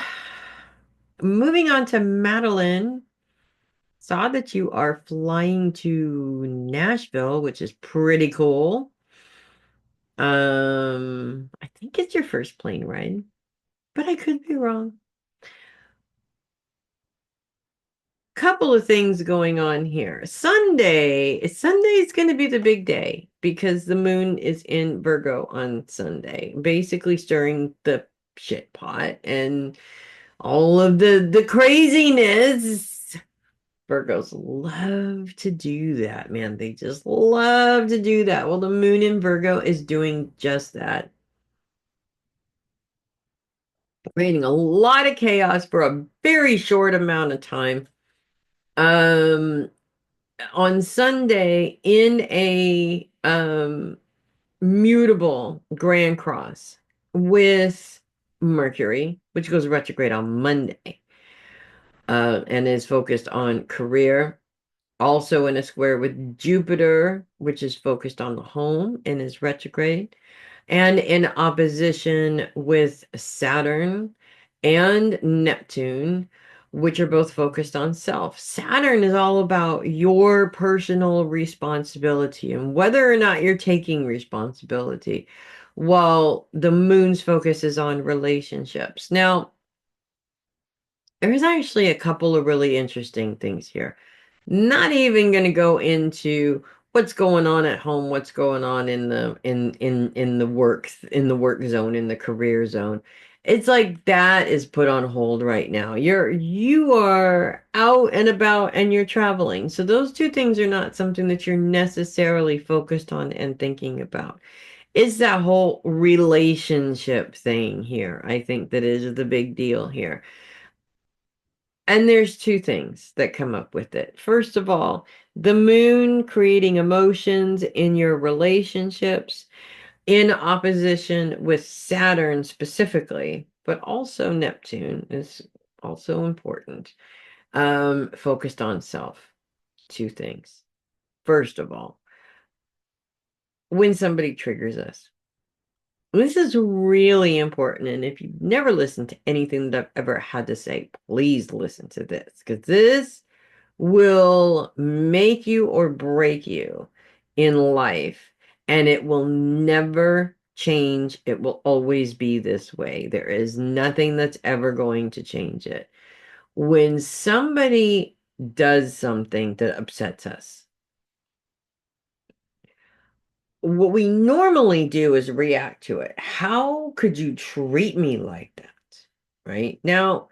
Moving on to Matalyn. Saw that you are flying to Nashville, which is pretty cool. I think it's your first plane ride, but I could be wrong. Couple of things going on here. Sunday's going to be the big day because the moon is in Virgo on Sunday, basically stirring the shit pot and all of the craziness. Virgos love to do that, man. They just love to do that. Well, the moon in Virgo is doing just that, creating a lot of chaos for a very short amount of time. Um, on Sunday, in a mutable Grand Cross with Mercury, which goes retrograde on Monday, and is focused on career. Also in a square with Jupiter, which is focused on the home and is retrograde, and in opposition with Saturn and Neptune, which are both focused on self. Saturn is all about your personal responsibility and whether or not you're taking responsibility, while the moon's focus is on relationships. Now, there's actually a couple of really interesting things here. Not even going to go into what's going on at home, what's going on in the work zone, in the career zone. It's like that is put on hold right now. You are out and about and you're traveling. So those two things are not something that you're necessarily focused on and thinking about. It's that whole relationship thing here, I think, that is the big deal here. And there's two things that come up with it. First of all, the moon creating emotions in your relationships in opposition with Saturn specifically, but also Neptune is also important. Focused on self. Two things. First of all, when somebody triggers us, this is really important. And if you've never listened to anything that I've ever had to say, please listen to this, because this will make you or break you in life, and it will never change. It will always be this way. There is nothing that's ever going to change it. When somebody does something that upsets us, what we normally do is react to it. How could you treat me like that? Right? Now,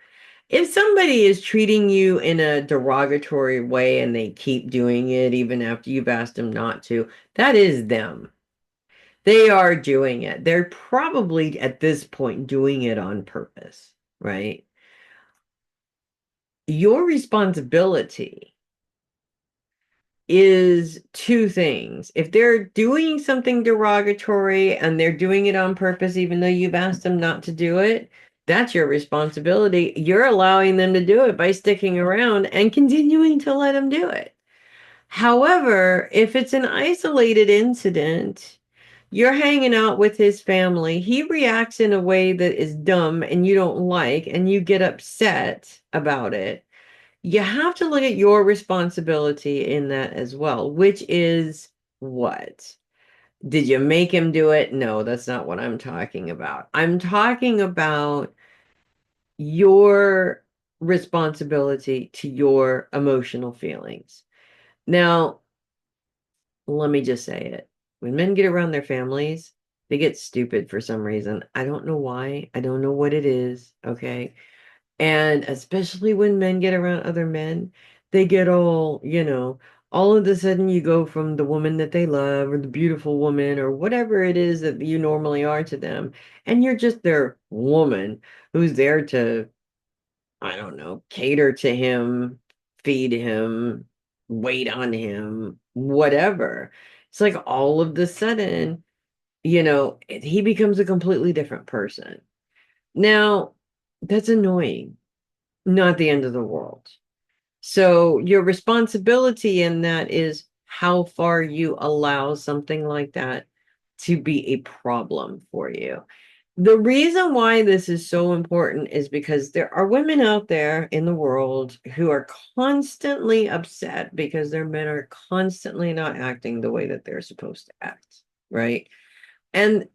if somebody is treating you in a derogatory way and they keep doing it even after you've asked them not to, that is them. They are doing it. They're probably at this point doing it on purpose, right? Your responsibility is two things. If they're doing something derogatory and they're doing it on purpose, even though you've asked them not to do it, that's your responsibility. You're allowing them to do it by sticking around and continuing to let them do it. However, if it's an isolated incident, you're hanging out with his family, he reacts in a way that is dumb and you don't like, and you get upset about it. You have to look at your responsibility in that as well, which is what? Did you make him do it? No, that's not what I'm talking about. I'm talking about your responsibility to your emotional feelings. Now, let me just say it. When men get around their families, they get stupid for some reason. I don't know why. I don't know what it is. Okay. And especially when men get around other men, they get all of a sudden you go from the woman that they love or the beautiful woman or whatever it is that you normally are to them, and you're just their woman who's there to, I don't know, cater to him, feed him, wait on him, whatever. It's like all of the sudden, he becomes a completely different person. Now, that's annoying, not the end of the world. So your responsibility in that is how far you allow something like that to be a problem for you. The reason why this is so important is because there are women out there in the world who are constantly upset because their men are constantly not acting the way that they're supposed to act, right? And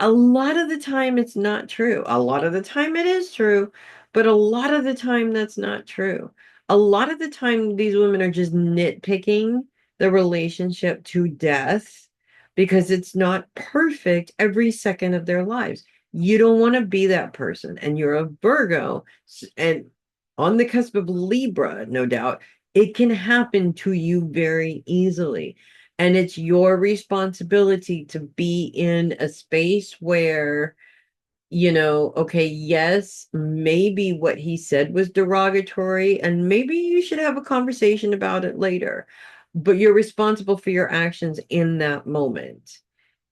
a lot of the time it's not true. A lot of the time it is true, but a lot of the time that's not true. A lot of the time these women are just nitpicking the relationship to death because it's not perfect every second of their lives. You don't want to be that person, and you're a Virgo and on the cusp of Libra, no doubt. It can happen to you very easily. And it's your responsibility to be in a space where, okay, yes, maybe what he said was derogatory, and maybe you should have a conversation about it later. But you're responsible for your actions in that moment.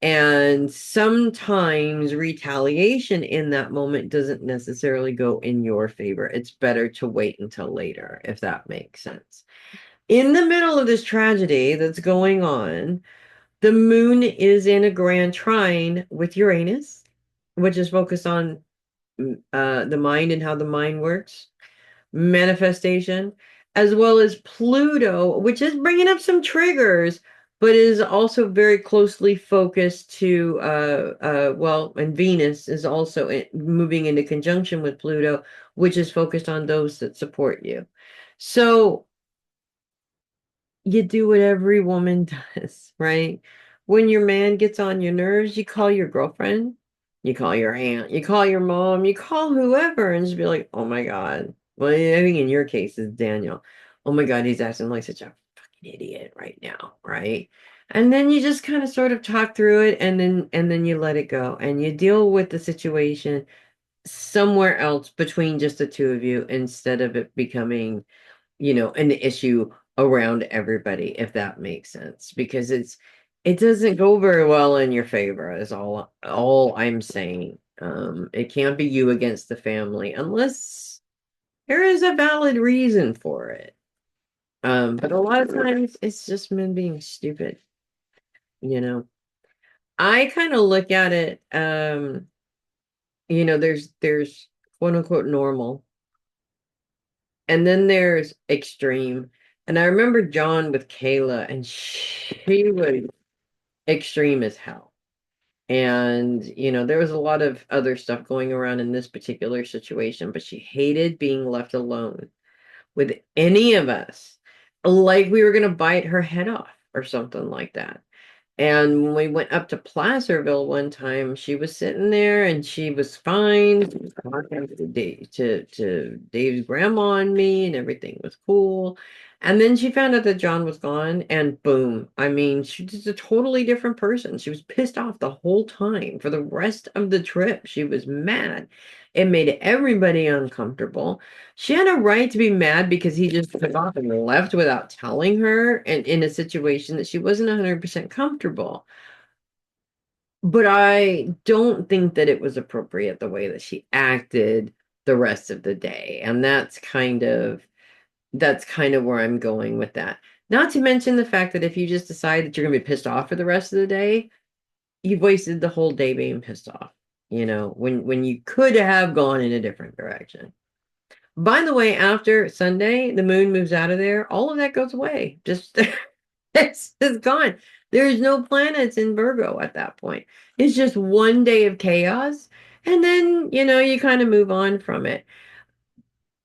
And sometimes retaliation in that moment doesn't necessarily go in your favor. It's better to wait until later, if that makes sense. In the middle of this tragedy that's going on, the moon is in a grand trine with Uranus, which is focused on the mind and how the mind works, manifestation, as well as Pluto, which is bringing up some triggers, but is also very closely focused to, and Venus is also moving into conjunction with Pluto, which is focused on those that support you. So you do what every woman does, right? When your man gets on your nerves, you call your girlfriend, you call your aunt, you call your mom, you call whoever, and just be like, oh my God. Well, I think in your case is Daniel. Oh my God, he's acting like such a fucking idiot right now, right? And then you just kind of sort of talk through it, and then you let it go and you deal with the situation somewhere else between just the two of you instead of it becoming an issue around everybody, if that makes sense, because it doesn't go very well in your favor is all I'm saying. It can't be you against the family unless there is a valid reason for it. But a lot of times it's just men being stupid, you know. I kind of look at it, there's quote unquote normal. And then there's extreme. And I remember John with Kayla, and she was extreme as hell. And, there was a lot of other stuff going around in this particular situation, but she hated being left alone with any of us, like we were going to bite her head off or something like that. And when we went up to Placerville one time, she was sitting there and she was fine. She was talking to Dave's grandma and me, and everything was cool. And then she found out that John was gone, and boom. I mean, she's just a totally different person. She was pissed off the whole time for the rest of the trip. She was mad. It made everybody uncomfortable. She had a right to be mad because he just took off and left without telling her, and in a situation that she wasn't 100% comfortable. But I don't think that it was appropriate the way that she acted the rest of the day. And that's kind of where I'm going with that. Not to mention the fact that if you just decide that you're going to be pissed off for the rest of the day, you've wasted the whole day being pissed off, when you could have gone in a different direction. By the way, after Sunday, the moon moves out of there, all of that goes away. Just it's gone. There's no planets in Virgo at that point. It's just one day of chaos, and then, you kind of move on from it.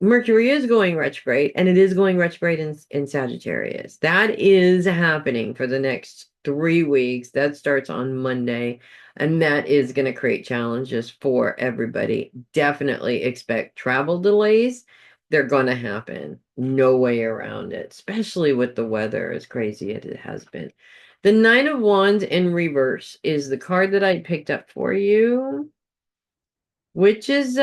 Mercury is going retrograde, and it is going retrograde in Sagittarius. That is happening for the next 3 weeks. That starts on Monday, and that is going to create challenges for everybody. Definitely expect travel delays. They're going to happen. No way around it, especially with the weather as crazy as it has been. The Nine of Wands in reverse is the card that I picked up for you, which is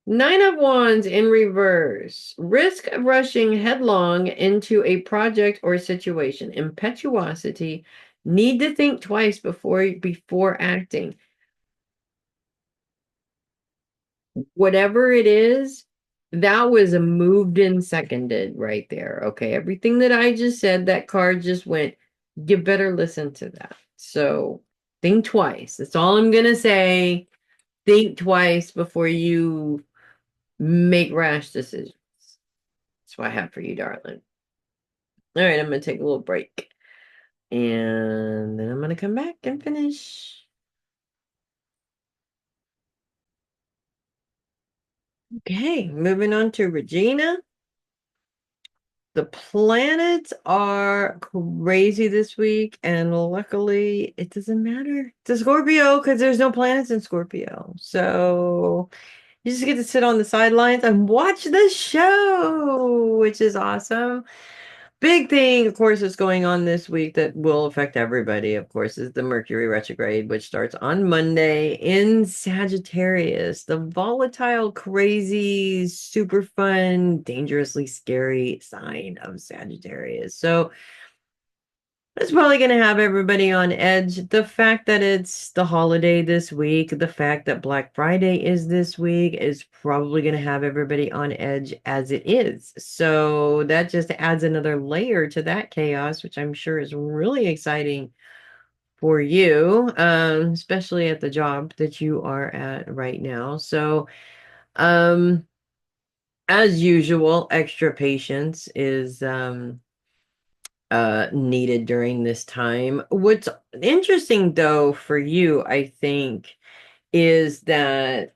Nine of Wands in reverse. Risk of rushing headlong into a project or situation. Impetuosity. Need to think twice before acting. Whatever it is, that was a moved and seconded right there. Okay. Everything that I just said, that card just went, you better listen to that. So think twice. That's all I'm gonna say. Think twice before you make rash decisions. That's what I have for you, darling. All right, I'm going to take a little break. And then I'm going to come back and finish. Okay, moving on to Regina. The planets are crazy this week, and luckily it doesn't matter to Scorpio because there's no planets in Scorpio. So you just get to sit on the sidelines and watch the show, which is awesome. Big thing, of course, is going on this week that will affect everybody, of course, is the Mercury retrograde, which starts on Monday in Sagittarius, the volatile, crazy, super fun, dangerously scary sign of Sagittarius. So it's probably going to have everybody on edge. The fact that it's the holiday this week, the fact that Black Friday is this week is probably going to have everybody on edge as it is. So that just adds another layer to that chaos, which I'm sure is really exciting for you, especially at the job that you are at right now. So, um, as usual, extra patience is needed during this time. What's interesting though for you, I think, is that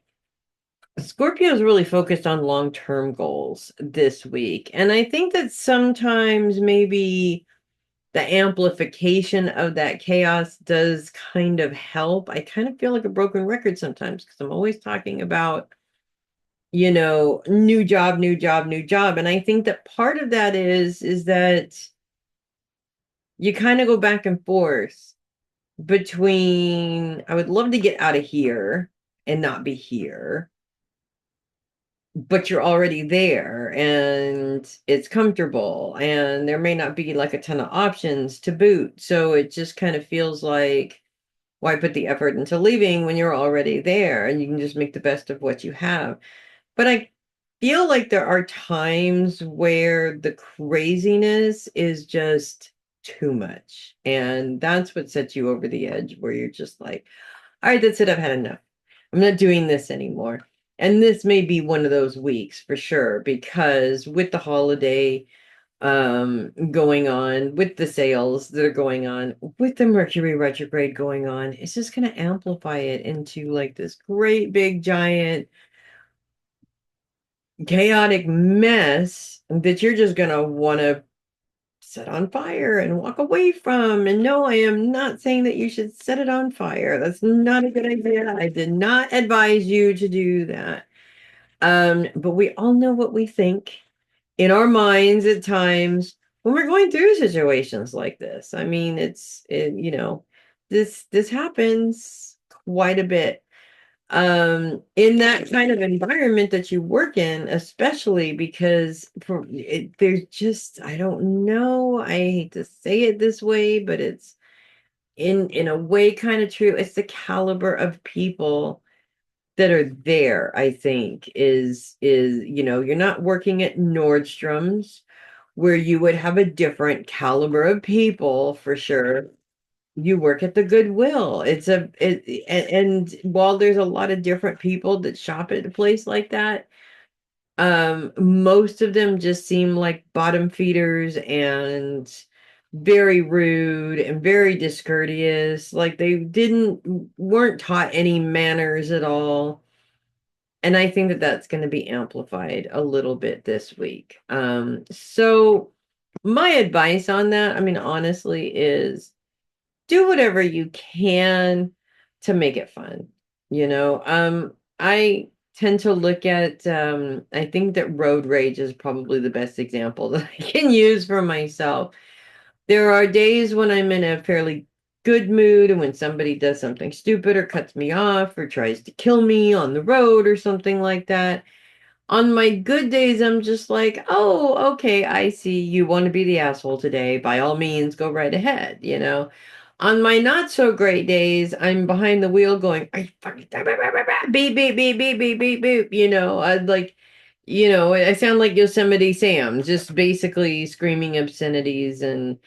Scorpio is really focused on long-term goals this week. And I think that sometimes maybe the amplification of that chaos does kind of help. I kind of feel like a broken record sometimes because I'm always talking about, new job, new job, new job. And I think that part of that is that you kind of go back and forth between I would love to get out of here and not be here, but you're already there and it's comfortable and there may not be like a ton of options to boot. So it just kind of feels like why put the effort into leaving when you're already there and you can just make the best of what you have. But I feel like there are times where the craziness is just too much. And that's what sets you over the edge, where you're just like, all right, that's it. I've had enough. I'm not doing this anymore. And this may be one of those weeks for sure, because with the holiday going on, with the sales that are going on, with the Mercury retrograde going on, it's just going to amplify it into like this great big giant chaotic mess that you're just going to want to set on fire and walk away from. And no, I am not saying that you should set it on fire. That's not a good idea. I did not advise you to do that. But we all know what we think in our minds at times when we're going through situations like this. I mean, this happens quite a bit in that kind of environment that you work in, especially because there's just, I don't know, I hate to say it this way, but it's in a way kind of true. It's the caliber of people that are there, I think, is you're not working at Nordstrom's where you would have a different caliber of people for sure. You work at the Goodwill. And while there's a lot of different people that shop at a place like that, most of them just seem like bottom feeders and very rude and very discourteous. Like they weren't taught any manners at all. And I think that that's going to be amplified a little bit this week. So my advice on that, I mean, honestly, is do whatever you can to make it fun. I tend to look at, I think that road rage is probably the best example that I can use for myself. There are days when I'm in a fairly good mood and when somebody does something stupid or cuts me off or tries to kill me on the road or something like that. On my good days, I'm just like, oh, okay, I see you want to be the asshole today. By all means, go right ahead. On my not so great days, I'm behind the wheel going, are you fucking beep, beep, beep, beep, beep, beep, beep. I'd like, I sound like Yosemite Sam, just basically screaming obscenities and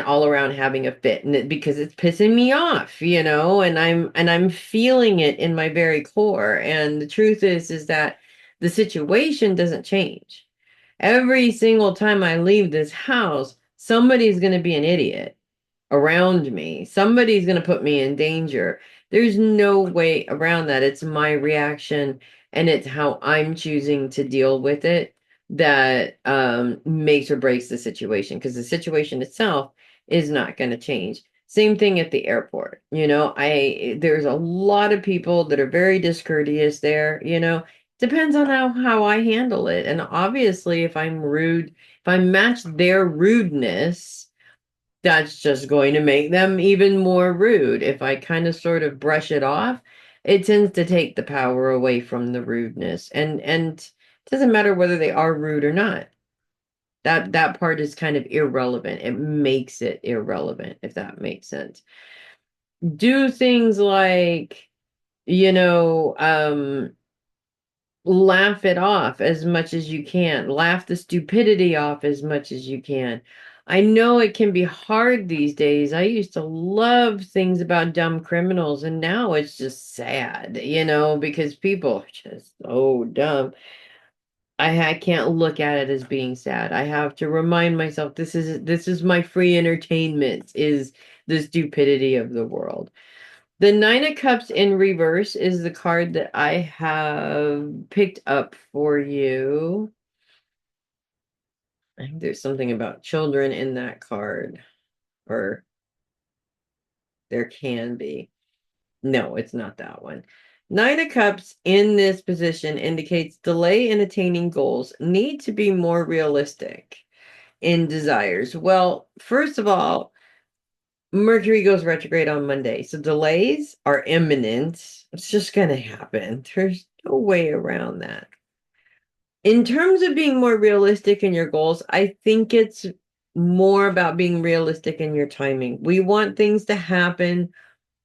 all around having a fit, and because it's pissing me off, and I'm feeling it in my very core. And the truth is that the situation doesn't change. Every single time I leave this house, somebody's going to be an idiot around me. Somebody's going to put me in danger. There's no way around that. It's my reaction and it's how I'm choosing to deal with it that makes or breaks the situation, because the situation itself is not going to change. Same thing at the airport. There's a lot of people that are very discourteous there. Depends on how I handle it. And obviously, if I'm rude, if I match their rudeness, that's just going to make them even more rude. If I kind of sort of brush it off, it tends to take the power away from the rudeness. And it doesn't matter whether they are rude or not. That part is kind of irrelevant. It makes it irrelevant, if that makes sense. Do things like, you know, laugh it off as much as you can. Laugh the stupidity off as much as you can. I know it can be hard these days. I used to love things about dumb criminals, and now it's just sad, because people are just so dumb. I can't look at it as being sad. I have to remind myself this is my free entertainment, is the stupidity of the world. The Nine of Cups in reverse is the card that I have picked up for you. I think there's something about children in that card, or there can be. No, it's not that one. Nine of Cups in this position indicates delay in attaining goals, need to be more realistic in desires. Well, first of all, Mercury goes retrograde on Monday, so delays are imminent. It's just going to happen. There's no way around that. In terms of being more realistic in your goals, I think it's more about being realistic in your timing. We want things to happen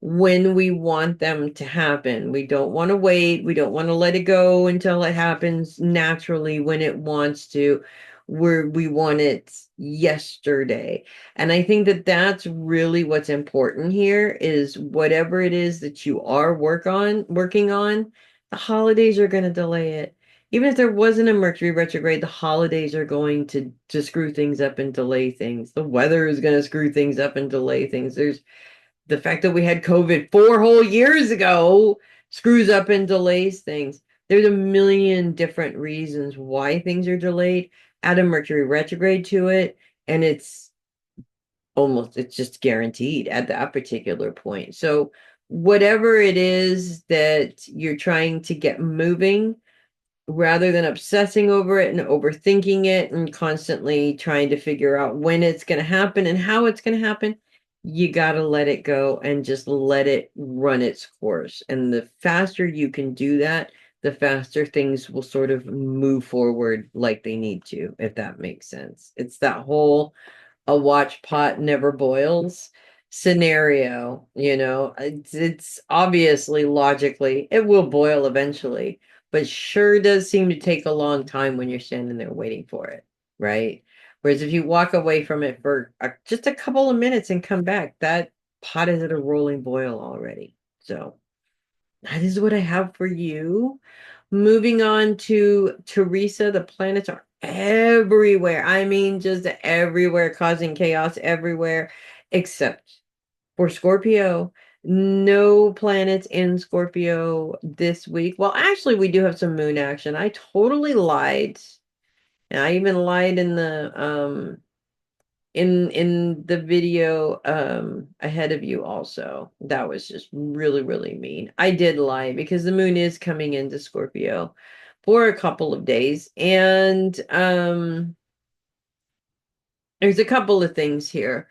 when we want them to happen. We don't want to wait. We don't want to let it go until it happens naturally when it wants to. We want it yesterday. And I think that that's really what's important here, is whatever it is that you are working on, the holidays are going to delay it. Even if there wasn't a Mercury retrograde, the holidays are going to screw things up and delay things. The weather is going to screw things up and delay things. There's the fact that we had COVID 4 whole years ago screws up and delays things. There's a million different reasons why things are delayed. Add a Mercury retrograde to it, and it's just guaranteed at that particular point. So whatever it is that you're trying to get moving, rather than obsessing over it and overthinking it and constantly trying to figure out when it's going to happen and how it's going to happen, you got to let it go and just let it run its course. And the faster you can do that, the faster things will sort of move forward like they need to, if that makes sense. It's that whole a watch pot never boils scenario, it's obviously logically it will boil eventually, but sure does seem to take a long time when you're standing there waiting for it, right? Whereas if you walk away from it for just a couple of minutes and come back, that pot is at a rolling boil already. So that is what I have for you. Moving on to Theresa, the planets are everywhere. I mean, just everywhere, causing chaos everywhere, except for Scorpio. No planets in Scorpio this week. Well, actually, we do have some moon action. I totally lied. And I even lied in the video ahead of you also. That was just really, really mean. I did lie because the moon is coming into Scorpio for a couple of days. And there's a couple of things here.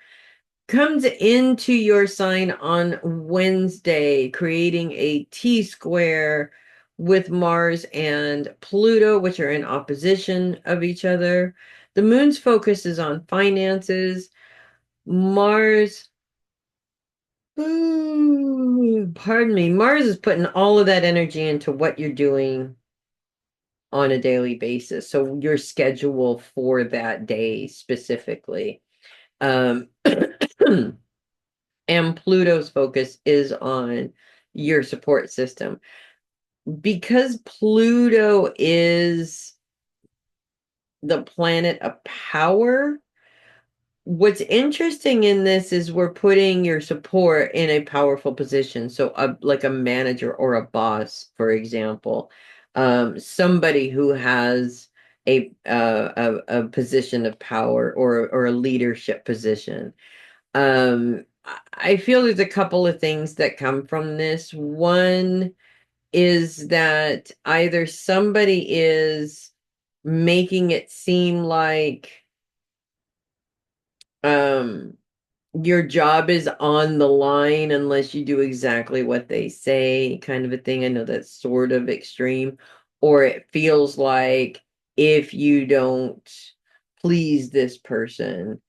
Comes into your sign on Wednesday, creating a T square with Mars and Pluto, which are in opposition of each other. The moon's focus is on finances. Mars, pardon me, Mars is putting all of that energy into what you're doing on a daily basis. So your schedule for that day specifically. Um, and Pluto's focus is on your support system. Because Pluto is the planet of power, what's interesting in this is we're putting your support in a powerful position. So like a manager or a boss, for example, somebody who has a position of power or a leadership position. I feel there's a couple of things that come from this. One is that either somebody is making it seem like um your job is on the line unless you do exactly what they say, kind of a thing. I know that's sort of extreme. Or it feels like if you don't please this person,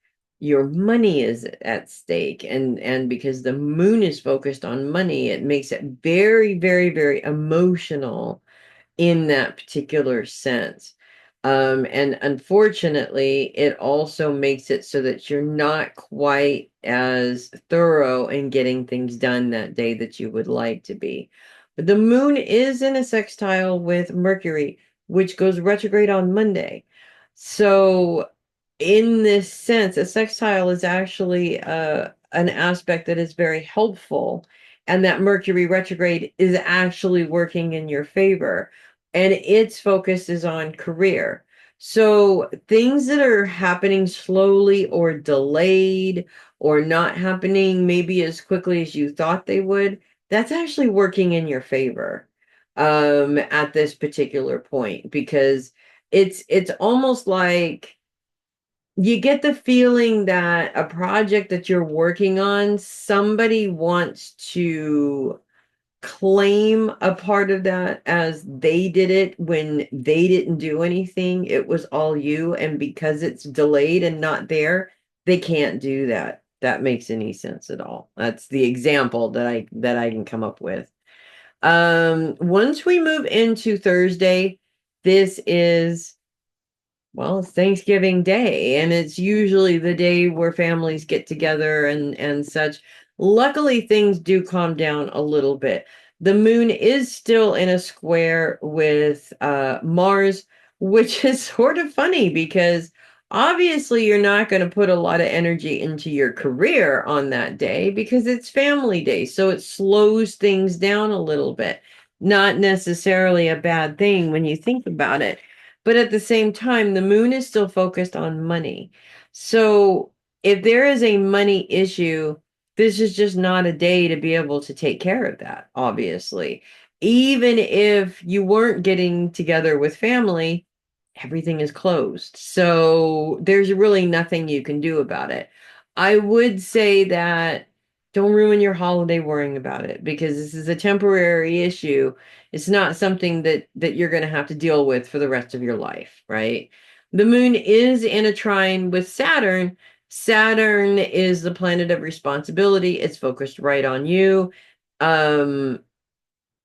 your money is at stake. And because the moon is focused on money, it makes it very, very, very emotional in that particular sense. And unfortunately, it also makes it so that you're not quite as thorough in getting things done that day that you would like to be. But the moon is in a sextile with Mercury, which goes retrograde on Monday. So, in this sense, a sextile is actually an aspect that is very helpful, and that Mercury retrograde is actually working in your favor, and its focus is on career. So things that are happening slowly or delayed or not happening maybe as quickly as you thought they would, that's actually working in your favor at this particular point, because it's almost like you get the feeling that a project that you're working on, somebody wants to claim a part of that as they did it when they didn't do anything. It was all you. And because it's delayed and not there, they can't do that. That makes any sense at all. That's the example that I can come up with. Once we move into Thursday, this is, well, it's Thanksgiving Day, and it's usually the day where families get together and such. Luckily, things do calm down a little bit. The moon is still in a square with Mars, which is sort of funny because obviously you're not going to put a lot of energy into your career on that day because it's family day, so it slows things down a little bit. not necessarily a bad thing when you think about it. But at the same time, the moon is still focused on money. So if there is a money issue, this is just not a day to be able to take care of that, obviously. Even if you weren't getting together with family, everything is closed. So there's really nothing you can do about it. I would say that don't ruin your holiday worrying about it because this is a temporary issue. It's not something that you're going to have to deal with for the rest of your life, right? The moon is in a trine with Saturn. Saturn is the planet of responsibility. It's focused right on you. Um,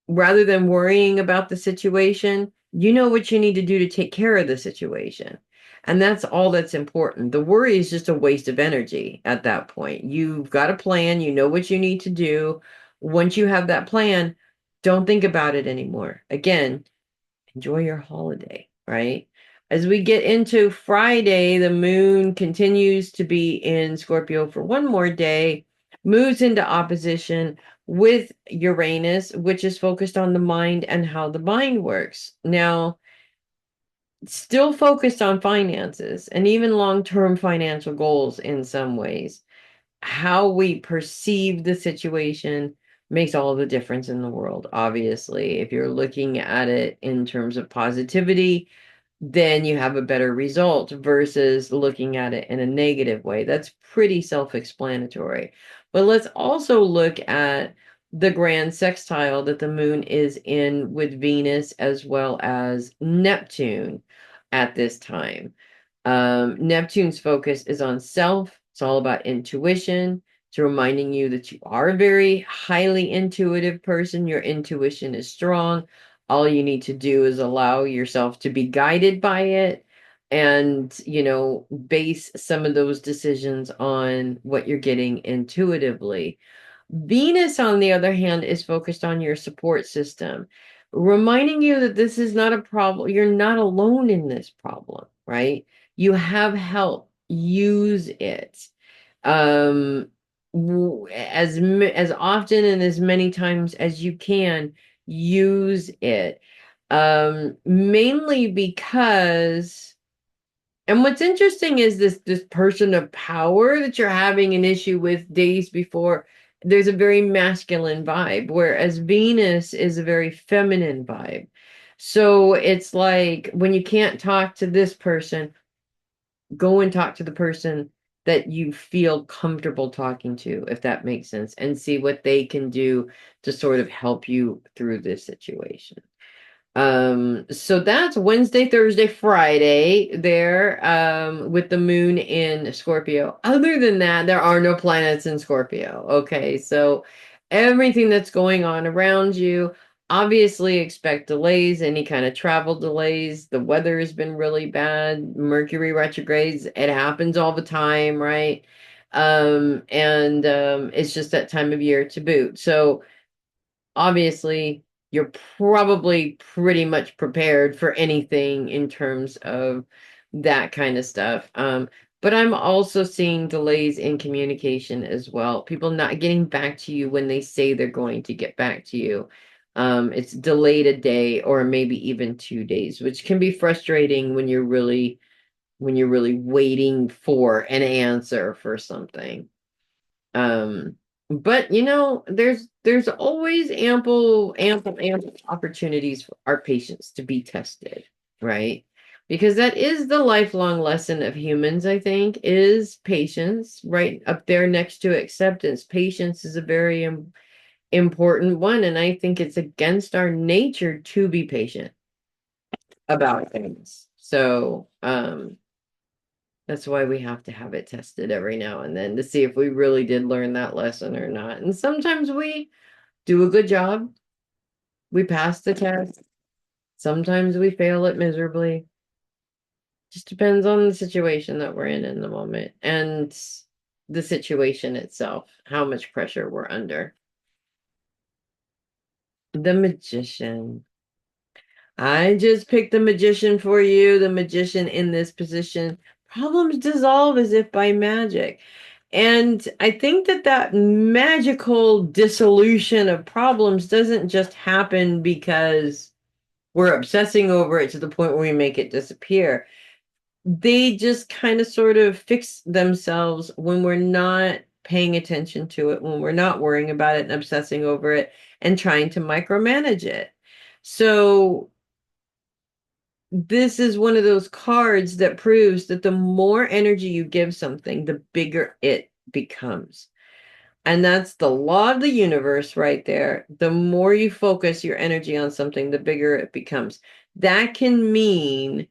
Rather than worrying about the situation, you know what you need to do to take care of the situation. And that's all that's important. The worry is just a waste of energy at that point. You've got a plan, you know what you need to do. Once you have that plan, don't think about it anymore. Again, enjoy your holiday, right? As we get into Friday, the moon continues to be in Scorpio for one more day, moves into opposition with Uranus, which is focused on the mind and how the mind works. Now, still focused on finances and even long-term financial goals in some ways. How we perceive the situation makes all the difference in the world, obviously. If you're looking at it in terms of positivity, then you have a better result versus looking at it in a negative way. That's pretty self-explanatory. But let's also look at the grand sextile that the moon is in with Venus as well as Neptune at this time. Neptune's focus is on self. It's all about intuition. It's reminding you that you are a very highly intuitive person. Your intuition is strong. All you need to do is allow yourself to be guided by it and, base some of those decisions on what you're getting intuitively. Venus, on the other hand, is focused on your support system, reminding you that this is not a problem. You're not alone in this problem, right? You have help. Use it. Um, as often and as many times as you can, use it. Mainly because and what's interesting is this person of power that you're having an issue with days before. There's a very masculine vibe, whereas Venus is a very feminine vibe. So it's like when you can't talk to this person, go and talk to the person that you feel comfortable talking to, if that makes sense, and see what they can do to sort of help you through this situation. So that's Wednesday, Thursday, Friday there, with the moon in Scorpio. Other than that, there are no planets in Scorpio. Okay, so everything that's going on around you, obviously expect delays, any kind of travel delays. The weather has been really bad. Mercury retrogrades, it happens all the time, right? And it's just that time of year to boot. So obviously you're probably pretty much prepared for anything in terms of that kind of stuff. But I'm also seeing delays in communication as well. People not getting back to you when they say they're going to get back to you. It's delayed a day or maybe even 2 days, which can be frustrating when you're really waiting for an answer for something. Um, but there's always ample opportunities for our patients to be tested, right? Because that is the lifelong lesson of humans, I think, is patience, right up there next to acceptance. Patience is a very important one, and I think it's against our nature to be patient about things. So, that's why we have to have it tested every now and then to see if we really did learn that lesson or not. And sometimes we do a good job. We pass the test. Sometimes we fail it miserably. Just depends on the situation that we're in the moment and the situation itself, how much pressure we're under. The Magician. I just picked the Magician for you, the Magician in this position. Problems dissolve as if by magic. And I think that that magical dissolution of problems doesn't just happen because we're obsessing over it to the point where we make it disappear. They just kind of sort of fix themselves when we're not paying attention to it, when we're not worrying about it and obsessing over it and trying to micromanage it. So this is one of those cards that proves that the more energy you give something, the bigger it becomes. And that's the law of the universe right there. The more you focus your energy on something, the bigger it becomes. That can mean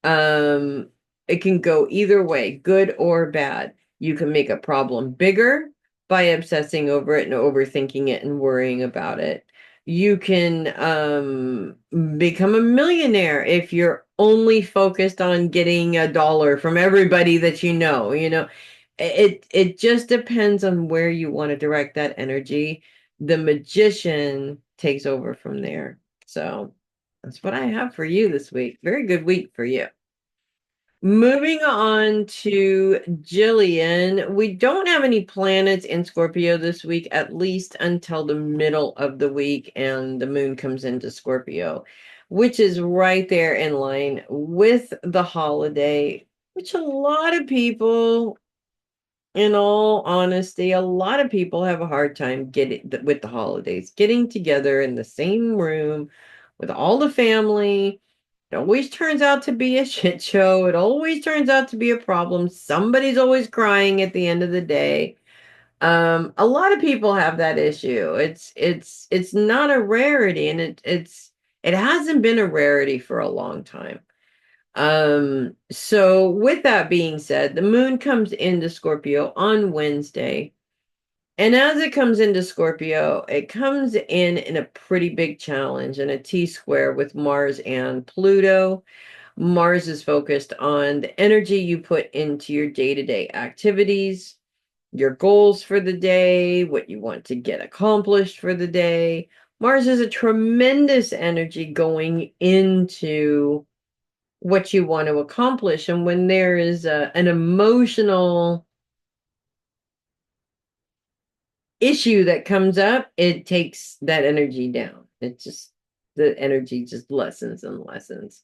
it can go either way, good or bad. You can make a problem bigger by obsessing over it and overthinking it and worrying about it. You can become a millionaire if you're only focused on getting a dollar from everybody that you know. It just depends on where you want to direct that energy. The magician takes over from there. So that's what I have for you this week. Very good week for you. Moving on to Jillian, we don't have any planets in Scorpio this week, at least until the middle of the week, and the moon comes into Scorpio, which is right there in line with the holiday, which a lot of people, in all honesty, a lot of people have a hard time getting with the holidays, getting together in the same room with all the family. It always turns out to be a shit show. It always turns out to be a problem. Somebody's always crying at the end of the day. A lot of people have that issue. It's not a rarity, and it hasn't been a rarity for a long time. So with that being said, the moon comes into Scorpio on Wednesday. And as it comes into Scorpio, it comes in a pretty big challenge in a T square with Mars and Pluto. Mars is focused on the energy you put into your day-to-day activities, your goals for the day, what you want to get accomplished for the day. Mars is a tremendous energy going into what you want to accomplish. And when there is an emotional issue that comes up, it takes that energy down. The energy just lessens and lessens.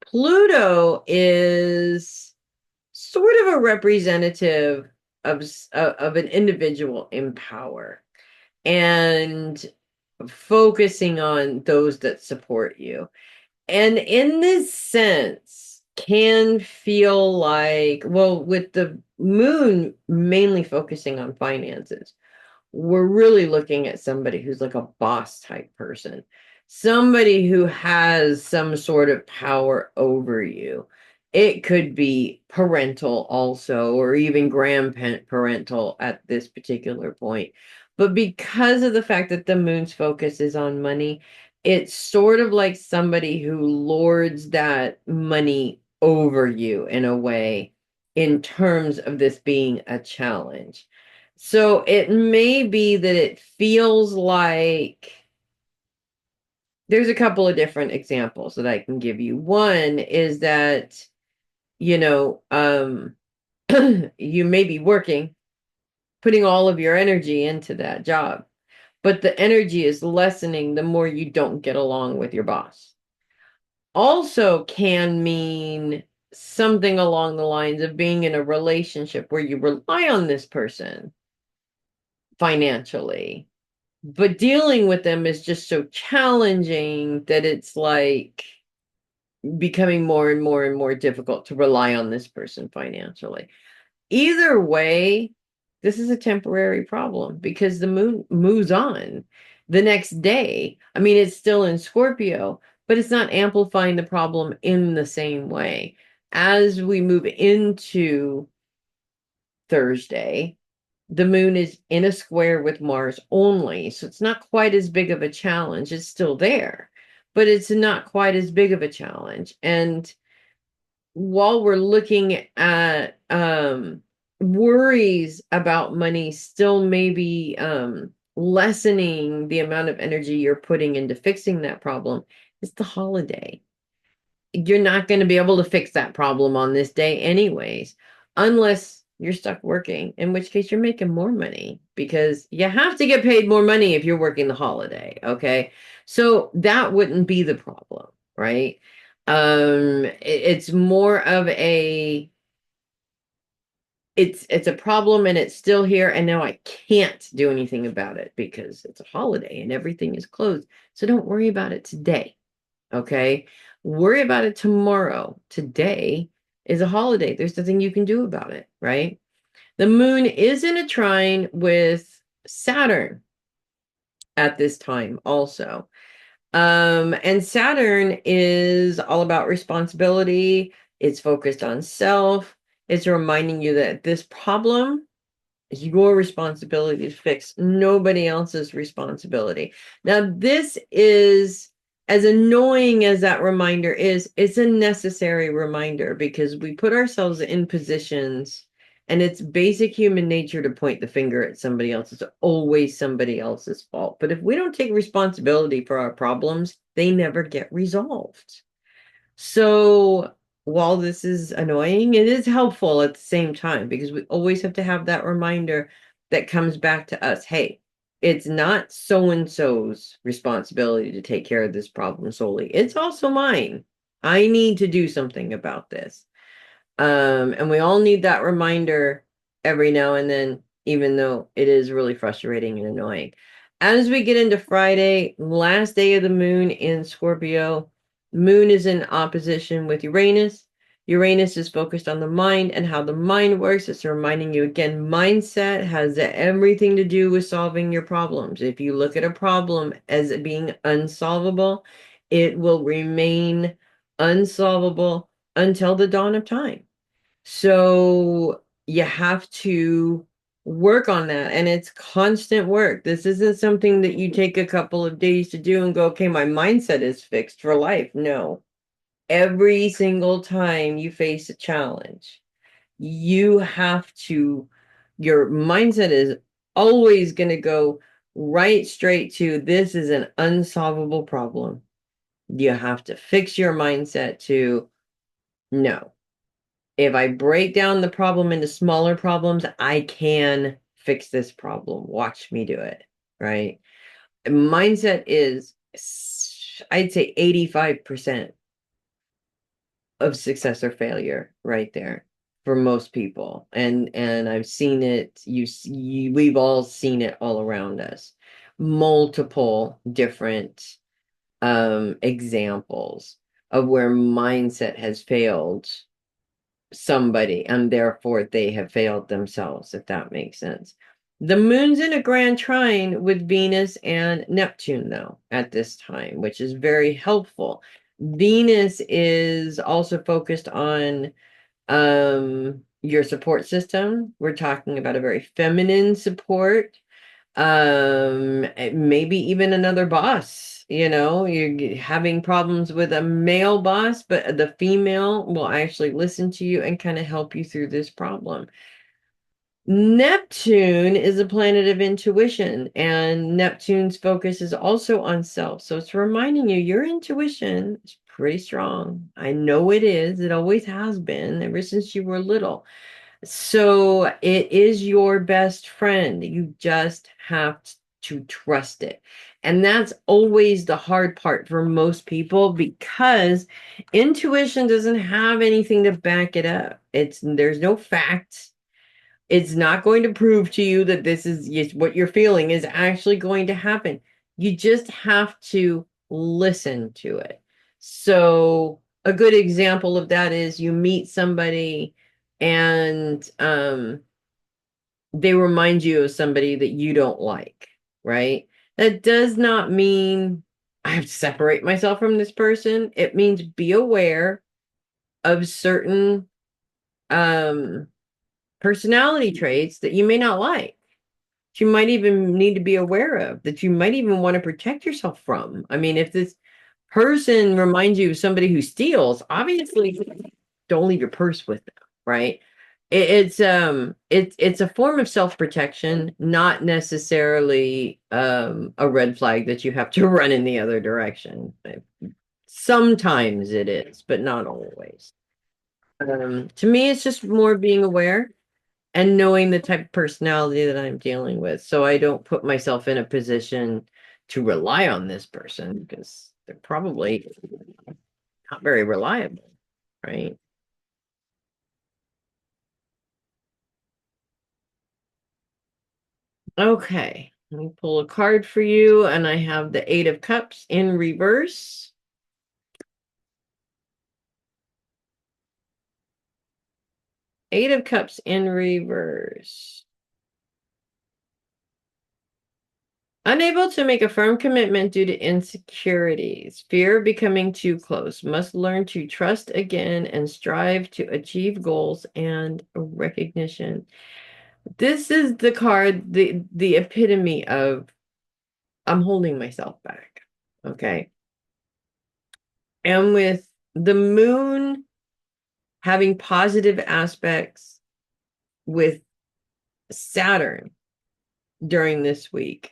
Pluto is sort of a representative of an individual in power and focusing on those that support you. And in this sense, can feel like, well, with the moon mainly focusing on finances, we're really looking at somebody who's like a boss type person, somebody who has some sort of power over you. It could be parental also, or even grandparental at this particular point. But because of the fact that the moon's focus is on money, it's sort of like somebody who lords that money over you in a way, in terms of this being a challenge. So it may be that it feels like there's a couple of different examples that I can give you. One is that, you know, you may be working, putting all of your energy into that job, but the energy is lessening the more you don't get along with your boss. Also can mean something along the lines of being in a relationship where you rely on this person financially, but dealing with them is just so challenging that it's like becoming more and more and more difficult to rely on this person financially. Either way, this is a temporary problem because the moon moves on the next day. I mean, it's still in Scorpio, but it's not amplifying the problem in the same way. As we move into Thursday, the moon is in a square with Mars only, so it's not quite as big of a challenge. It's still there, but it's not quite as big of a challenge. And while we're looking at worries about money still maybe lessening the amount of energy you're putting into fixing that problem, it's the holiday. You're not going to be able to fix that problem on this day anyways, unless you're stuck working, in which case you're making more money because you have to get paid more money if you're working the holiday. Okay. So that wouldn't be the problem, right? It's more of a it's a problem and it's still here and now I can't do anything about it because it's a holiday and everything is closed. So don't worry about it today. Okay? Worry about it tomorrow. Today is a holiday. There's nothing you can do about it, right? The moon is in a trine with Saturn at this time also. And Saturn is all about responsibility. It's focused on self. It's reminding you that this problem is your responsibility to fix, nobody else's responsibility. Now, this is as annoying as that reminder is, it's a necessary reminder because we put ourselves in positions and it's basic human nature to point the finger at somebody else. It's always somebody else's fault. But if we don't take responsibility for our problems, they never get resolved. So while this is annoying, it is helpful at the same time because we always have to have that reminder that comes back to us. Hey, it's not so and so's responsibility to take care of this problem solely. It's also mine. I need to do something about this. And we all need that reminder every now and then, even though it is really frustrating and annoying. As we get into Friday, last day of the moon in Scorpio, moon is in opposition with Uranus. Uranus is focused on the mind and how the mind works. It's reminding you again, mindset has everything to do with solving your problems. If you look at a problem as it being unsolvable, it will remain unsolvable until the dawn of time. So you have to work on that. And it's constant work. This isn't something that you take a couple of days to do and go, okay, my mindset is fixed for life. No. Every single time you face a challenge, you have to, your mindset is always going to go right straight to this is an unsolvable problem. You have to fix your mindset to no. If I break down the problem into smaller problems, I can fix this problem. Watch me do it, right? Mindset is, I'd say 85% of success or failure right there for most people. And I've seen it, we've all seen it all around us. Multiple different examples of where mindset has failed somebody and therefore they have failed themselves, if that makes sense. The moon's in a grand trine with Venus and Neptune, though, at this time, which is very helpful. Venus is also focused on your support system. We're talking about a very feminine support, maybe even another boss. You're having problems with a male boss, but the female will actually listen to you and kind of help you through this problem. Neptune is a planet of intuition, and Neptune's focus is also on self. So it's reminding you your intuition is pretty strong. I know it is. It always has been ever since you were little. So it is your best friend. You just have to trust it. And that's always the hard part for most people because intuition doesn't have anything to back it up. There's no facts. It's not going to prove to you that this is what you're feeling is actually going to happen. You just have to listen to it. So a good example of that is you meet somebody and they remind you of somebody that you don't like, right? That does not mean I have to separate myself from this person. It means be aware of certain um personality traits that you may not like. You might even need to be aware of that you might even want to protect yourself from. I mean, if this person reminds you of somebody who steals, obviously don't leave your purse with them, right? It's a form of self-protection, not necessarily a red flag that you have to run in the other direction. Sometimes it is, but not always. To me, it's just more being aware. and knowing the type of personality that I'm dealing with. So I don't put myself in a position to rely on this person because they're probably not very reliable, right? Okay, let me pull a card for you, and I have the Eight of Cups in reverse. Eight of Cups in reverse. Unable to make a firm commitment due to insecurities, fear of becoming too close, must learn to trust again and strive to achieve goals and recognition. This is the card, the epitome of I'm holding myself back. Okay. And with the moon having positive aspects with Saturn during this week,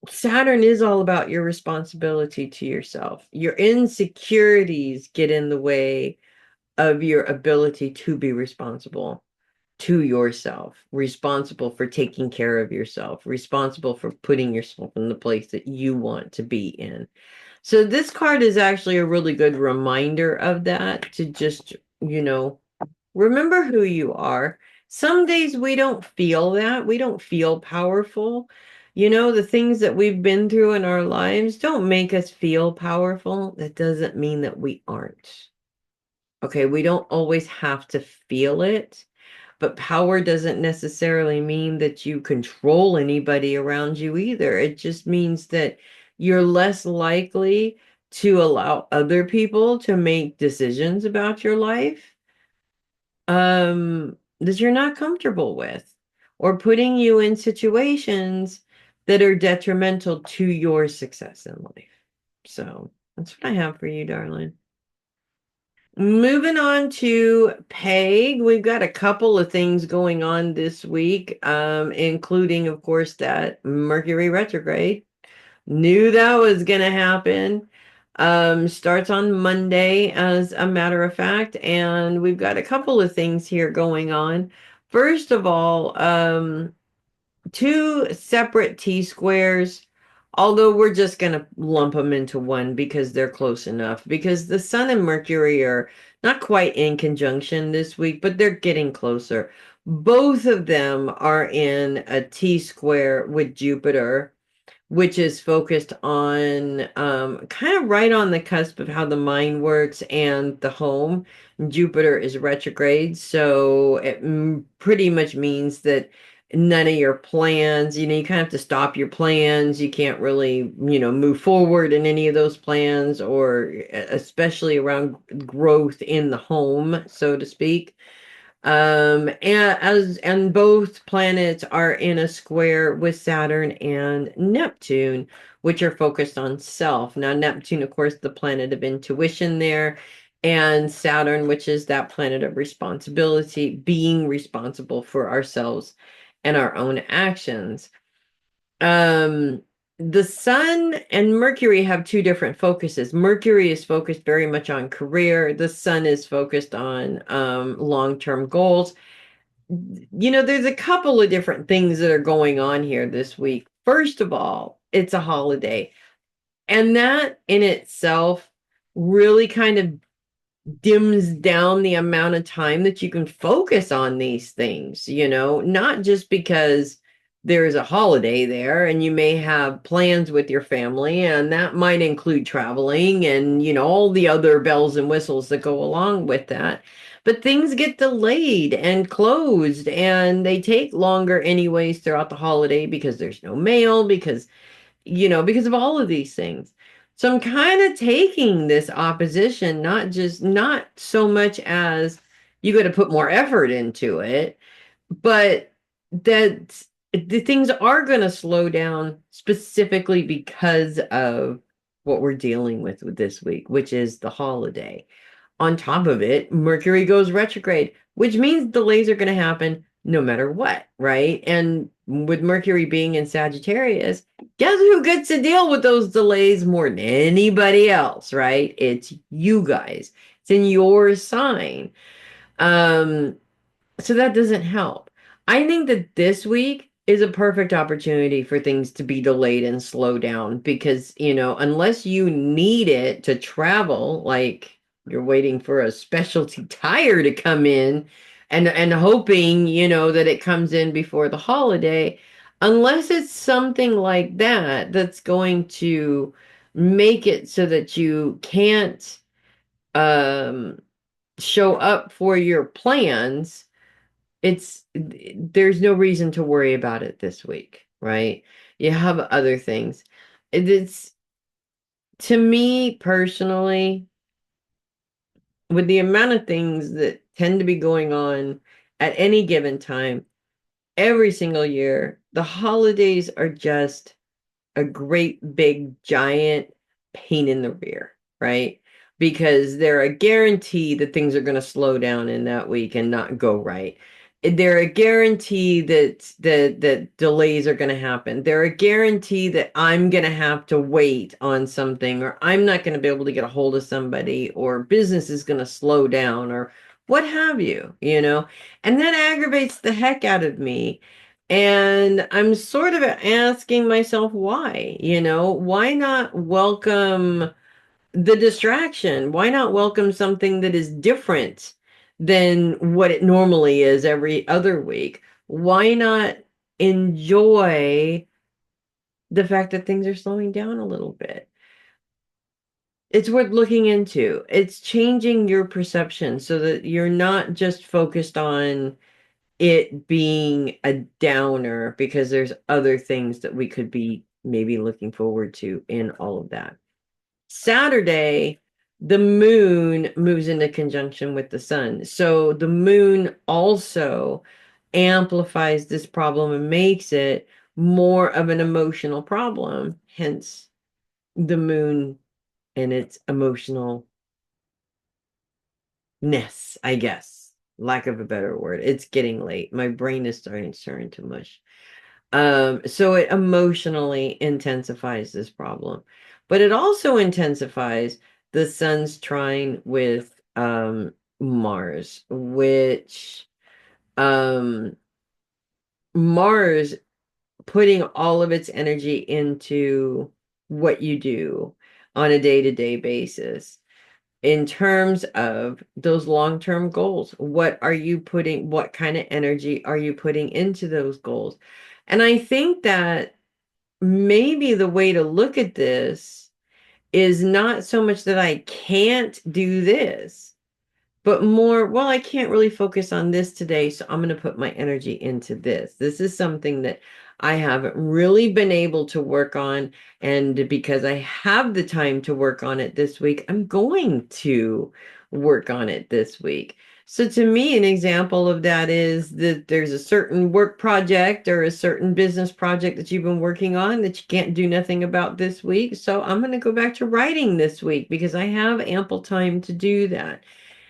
Saturn is all about your responsibility to yourself. Your insecurities get in the way of your ability to be responsible to yourself, responsible for taking care of yourself, responsible for putting yourself in the place that you want to be in. So this card is actually a really good reminder of that, to just, remember who you are. Some days we don't feel that. We don't feel powerful. The things that we've been through in our lives don't make us feel powerful. That doesn't mean that we aren't. Okay, we don't always have to feel it, but power doesn't necessarily mean that you control anybody around you either. It just means that you're less likely to allow other people to make decisions about your life that you're not comfortable with, or putting you in situations that are detrimental to your success in life. So that's what I have for you, darling. Moving on to Peg, we've got a couple of things going on this week, including, of course, that Mercury retrograde. Knew that was going to happen. Starts on Monday, as a matter of fact, and we've got a couple of things here going on. First of all, two separate T-squares, although we're just going to lump them into one because they're close enough, because the Sun and Mercury are not quite in conjunction this week, but they're getting closer. Both of them are in a T-square with Jupiter, which is focused on kind of right on the cusp of how the mind works and the home. Jupiter is retrograde, so it pretty much means that none of your plans, you kind of have to stop your plans. You can't really, move forward in any of those plans, or especially around growth in the home, so to speak. And both planets are in a square with Saturn and Neptune, which are focused on self. Now, Neptune, of course, the planet of intuition there, and Saturn, which is that planet of responsibility, being responsible for ourselves and our own actions. Um, the Sun and Mercury have two different focuses. Mercury is focused very much on career. The Sun is focused on long-term goals. There's a couple of different things that are going on here this week. First of all, it's a holiday, and that in itself really kind of dims down the amount of time that you can focus on these things, not just because there's a holiday there and you may have plans with your family, and that might include traveling and, all the other bells and whistles that go along with that. But things get delayed and closed, and they take longer anyways throughout the holiday because there's no mail, because of all of these things. So I'm kind of taking this opposition, not so much as you got to put more effort into it, but that the things are going to slow down specifically because of what we're dealing with this week, which is the holiday. On top of it, Mercury goes retrograde, which means delays are going to happen no matter what, right? And with Mercury being in Sagittarius, guess who gets to deal with those delays more than anybody else, right? It's you guys. It's in your sign. Um, So that doesn't help. I think that this week is a perfect opportunity for things to be delayed and slow down because, unless you need it to travel, like you're waiting for a specialty tire to come in and hoping, that it comes in before the holiday, unless it's something like that that's going to make it so that you can't um show up for your plans, there's no reason to worry about it this week, right? You have other things. It's To me personally, with the amount of things that tend to be going on at any given time, every single year, the holidays are just a great big giant pain in the rear, right? Because they're a guarantee that things are going to slow down in that week and not go right. They're a guarantee that delays are going to happen. They're a guarantee that I'm going to have to wait on something, or I'm not going to be able to get a hold of somebody, or business is going to slow down, or what have you. And that aggravates the heck out of me, and I'm sort of asking myself why not welcome the distraction? Why not welcome something that is different than what it normally is every other week? Why not enjoy the fact that things are slowing down a little bit? It's worth looking into. It's changing your perception so that you're not just focused on it being a downer, because there's other things that we could be maybe looking forward to in all of that. Saturday, the moon moves into conjunction with the sun. So the moon also amplifies this problem and makes it more of an emotional problem, hence the moon and its emotionalness, I guess. Lack of a better word. It's getting late. My brain is starting to turn into mush. So it emotionally intensifies this problem, but it also intensifies the sun's trine with Mars, which Mars putting all of its energy into what you do on a day-to-day basis in terms of those long-term goals. What kind of energy are you putting into those goals? And I think that maybe the way to look at this is not so much that I can't do this, but more, well, I can't really focus on this today, so I'm going to put my energy into this. This is something that I haven't really been able to work on. And because I have the time to work on it this week, I'm going to work on it this week. So to me, an example of that is that there's a certain work project or a certain business project that you've been working on that you can't do nothing about this week. So I'm going to go back to writing this week because I have ample time to do that.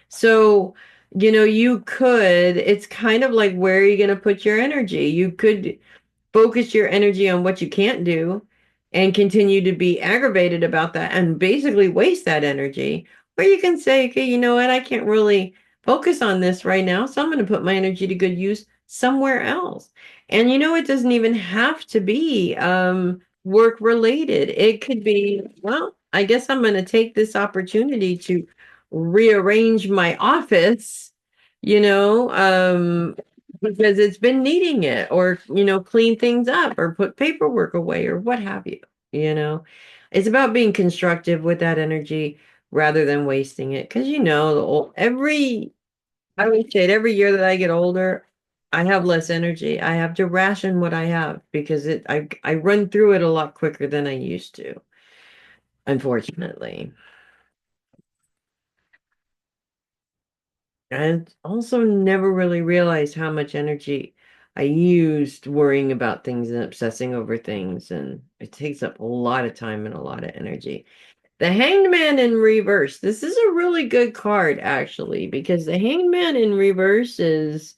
So, it's kind of like, where are you going to put your energy? You could focus your energy on what you can't do and continue to be aggravated about that and basically waste that energy. Or you can say, okay, you know what? I can't really focus on this right now, so I'm going to put my energy to good use somewhere else. And it doesn't even have to be work related. It could be, well, I guess I'm going to take this opportunity to rearrange my office, you know, um, because it's been needing it, or clean things up or put paperwork away or what have you. It's about being constructive with that energy rather than wasting it, because every I would say every year that I get older, I have less energy. I have to ration what I have because I run through it a lot quicker than I used to, unfortunately. I also never really realized how much energy I used worrying about things and obsessing over things, and it takes up a lot of time and a lot of energy. The Hanged Man in reverse. This is a really good card, actually, because the Hanged Man in reverse is,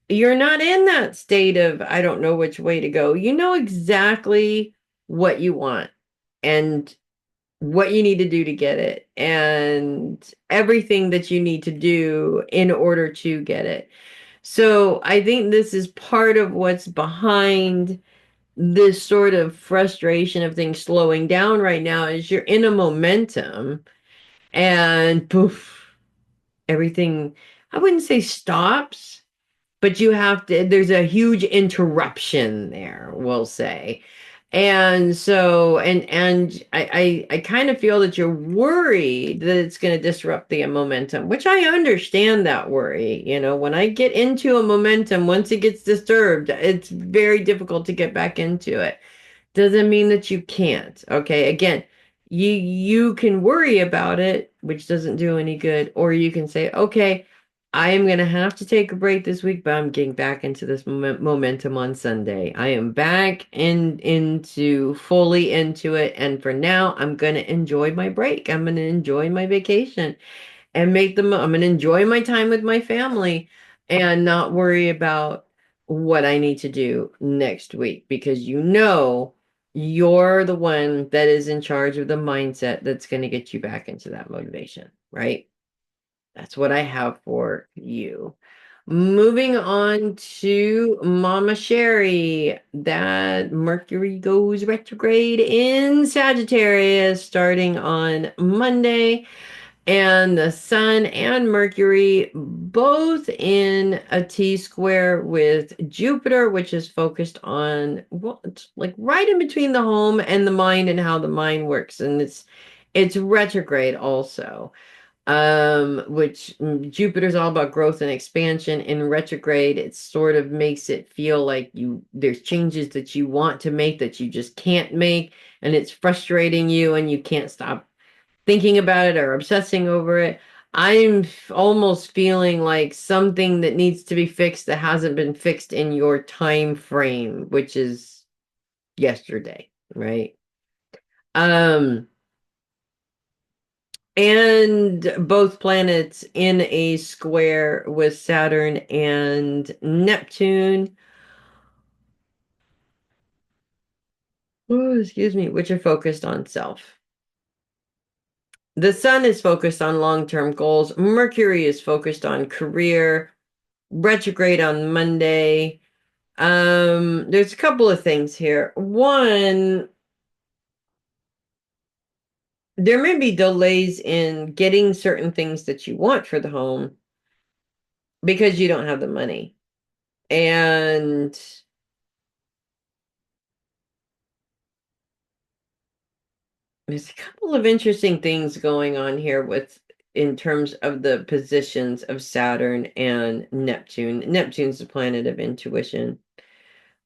you're not in that state of, I don't know which way to go. You know exactly what you want and what you need to do to get it, and everything that you need to do in order to get it. So I think this is part of what's behind this sort of frustration of things slowing down right now is you're in a momentum and poof, everything, I wouldn't say stops, but you have to, there's a huge interruption there, we'll say. And so, and I kind of feel that you're worried that it's going to disrupt the momentum, which I understand that worry. You know, when I get into a momentum, once it gets disturbed, it's very difficult to get back into it. Doesn't mean that you can't. Okay. Again, you can worry about it, which doesn't do any good, or you can say, okay, I am going to have to take a break this week, but I'm getting back into this momentum on Sunday. I am back into fully into it, and for now, I'm going to enjoy my break. I'm going to enjoy my vacation and I'm going to enjoy my time with my family and not worry about what I need to do next week because you know you're the one that is in charge of the mindset that's going to get you back into that motivation, right? That's what I have for you. Moving on to Mama Sherri, that Mercury goes retrograde in Sagittarius starting on Monday, and the Sun and Mercury both in a T square with Jupiter, which is focused on, well, it's like right in between the home and the mind and how the mind works, and it's retrograde also. Which Jupiter's all about growth and expansion. In retrograde, it sort of makes it feel like there's changes that you want to make that you just can't make, and it's frustrating you and you can't stop thinking about it or obsessing over it. Almost feeling like something that needs to be fixed that hasn't been fixed in your time frame, which is yesterday, right? Um, and both planets in a square with Saturn and Neptune, oh, excuse me, which are focused on self. The sun is focused on long-term goals. Mercury is focused on career, retrograde on Monday. There's a couple of things here. One, there may be delays in getting certain things that you want for the home because you don't have the money. And there's a couple of interesting things going on here with in terms of the positions of Saturn and Neptune. Neptune's the planet of intuition,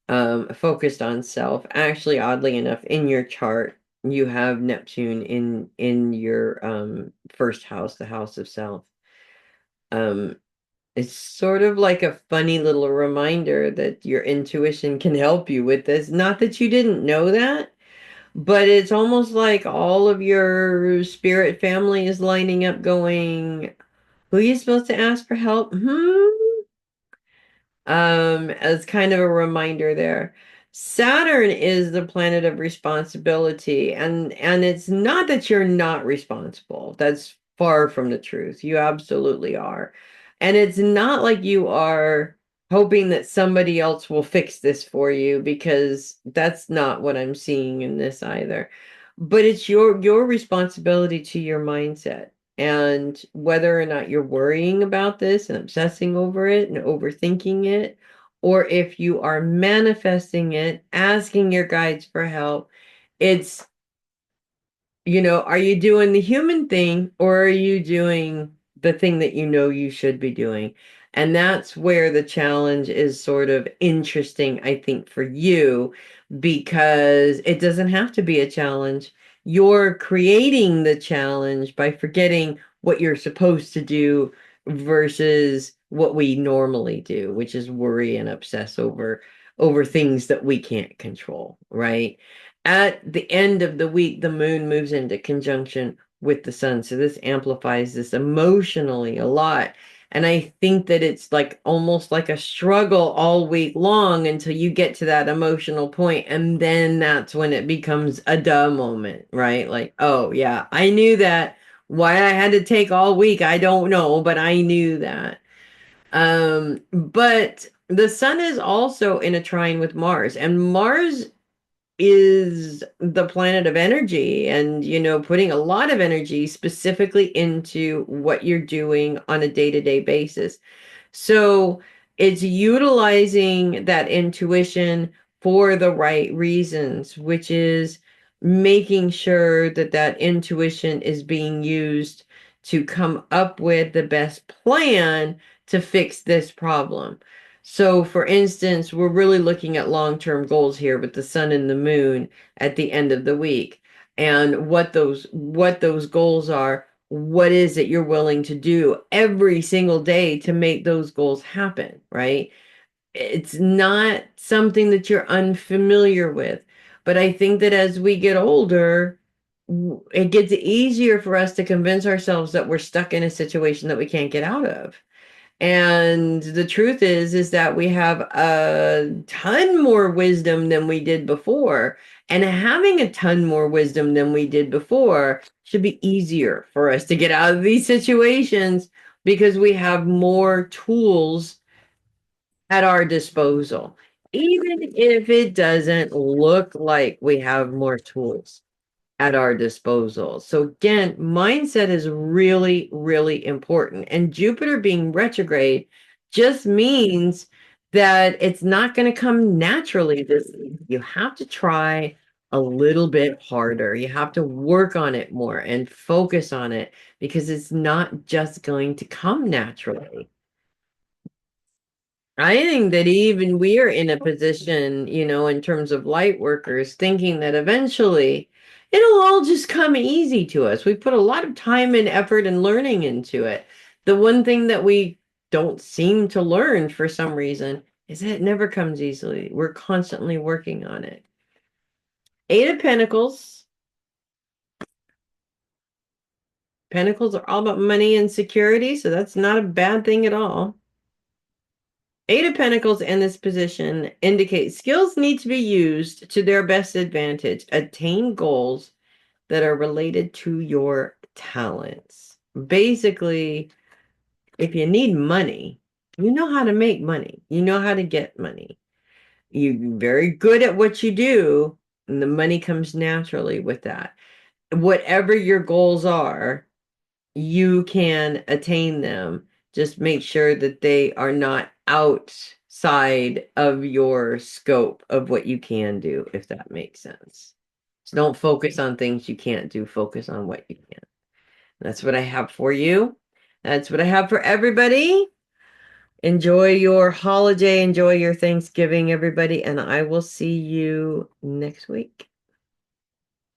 focused on self. Actually, oddly enough, in your chart, you have Neptune in your first house, the house of self. Um, it's sort of like a funny little reminder that your intuition can help you with this. Not that you didn't know that, but it's almost like all of your spirit family is lining up going, who are you supposed to ask for help? As kind of a reminder there. Saturn is the planet of responsibility, and it's not that you're not responsible. That's far from the truth. You absolutely are. And it's not like you are hoping that somebody else will fix this for you because that's not what I'm seeing in this either. But it's your responsibility to your mindset. And whether or not you're worrying about this and obsessing over it and overthinking it, or if you are manifesting it, asking your guides for help, it's, are you doing the human thing or are you doing the thing that you know you should be doing? And that's where the challenge is sort of interesting, I think, for you, because it doesn't have to be a challenge. You're creating the challenge by forgetting what you're supposed to do versus what we normally do, which is worry and obsess over things that we can't control, right? At the end of the week, the moon moves into conjunction with the sun. So this amplifies this emotionally a lot. And I think that it's like almost like a struggle all week long until you get to that emotional point, and then that's when it becomes a duh moment, right? Like, oh, yeah, I knew that. Why I had to take all week, I don't know, but I knew that. But the sun is also in a trine with Mars, and Mars is the planet of energy and, putting a lot of energy specifically into what you're doing on a day-to-day basis. So it's utilizing that intuition for the right reasons, which is making sure that that intuition is being used to come up with the best plan to fix this problem. So, for instance, we're really looking at long-term goals here with the sun and the moon at the end of the week, and what those goals are. What is it you're willing to do every single day to make those goals happen, right? It's not something that you're unfamiliar with. But I think that as we get older, it gets easier for us to convince ourselves that we're stuck in a situation that we can't get out of. And the truth is that we have a ton more wisdom than we did before. And having a ton more wisdom than we did before should be easier for us to get out of these situations because we have more tools at our disposal, even if it doesn't look like we have more tools at our disposal. So again, mindset is really, really important. And Jupiter being retrograde just means that it's not going to come naturally this week. You have to try a little bit harder. You have to work on it more and focus on it because it's not just going to come naturally. I think that even we're in a position, in terms of light workers, thinking that eventually it'll all just come easy to us. We put a lot of time and effort and learning into it. The one thing that we don't seem to learn for some reason is that it never comes easily. We're constantly working on it. Eight of Pentacles. Pentacles are all about money and security, so that's not a bad thing at all. Eight of Pentacles in this position indicates skills need to be used to their best advantage. Attain goals that are related to your talents. Basically, if you need money, you know how to make money. You know how to get money. You're very good at what you do, and the money comes naturally with that. Whatever your goals are, you can attain them. Just make sure that they are not outside of your scope of what you can do, if that makes sense. So don't focus on things you can't do, focus on what you can. That's what I have for you. That's what I have for everybody. Enjoy your holiday, enjoy your Thanksgiving, everybody, and I will see you next week.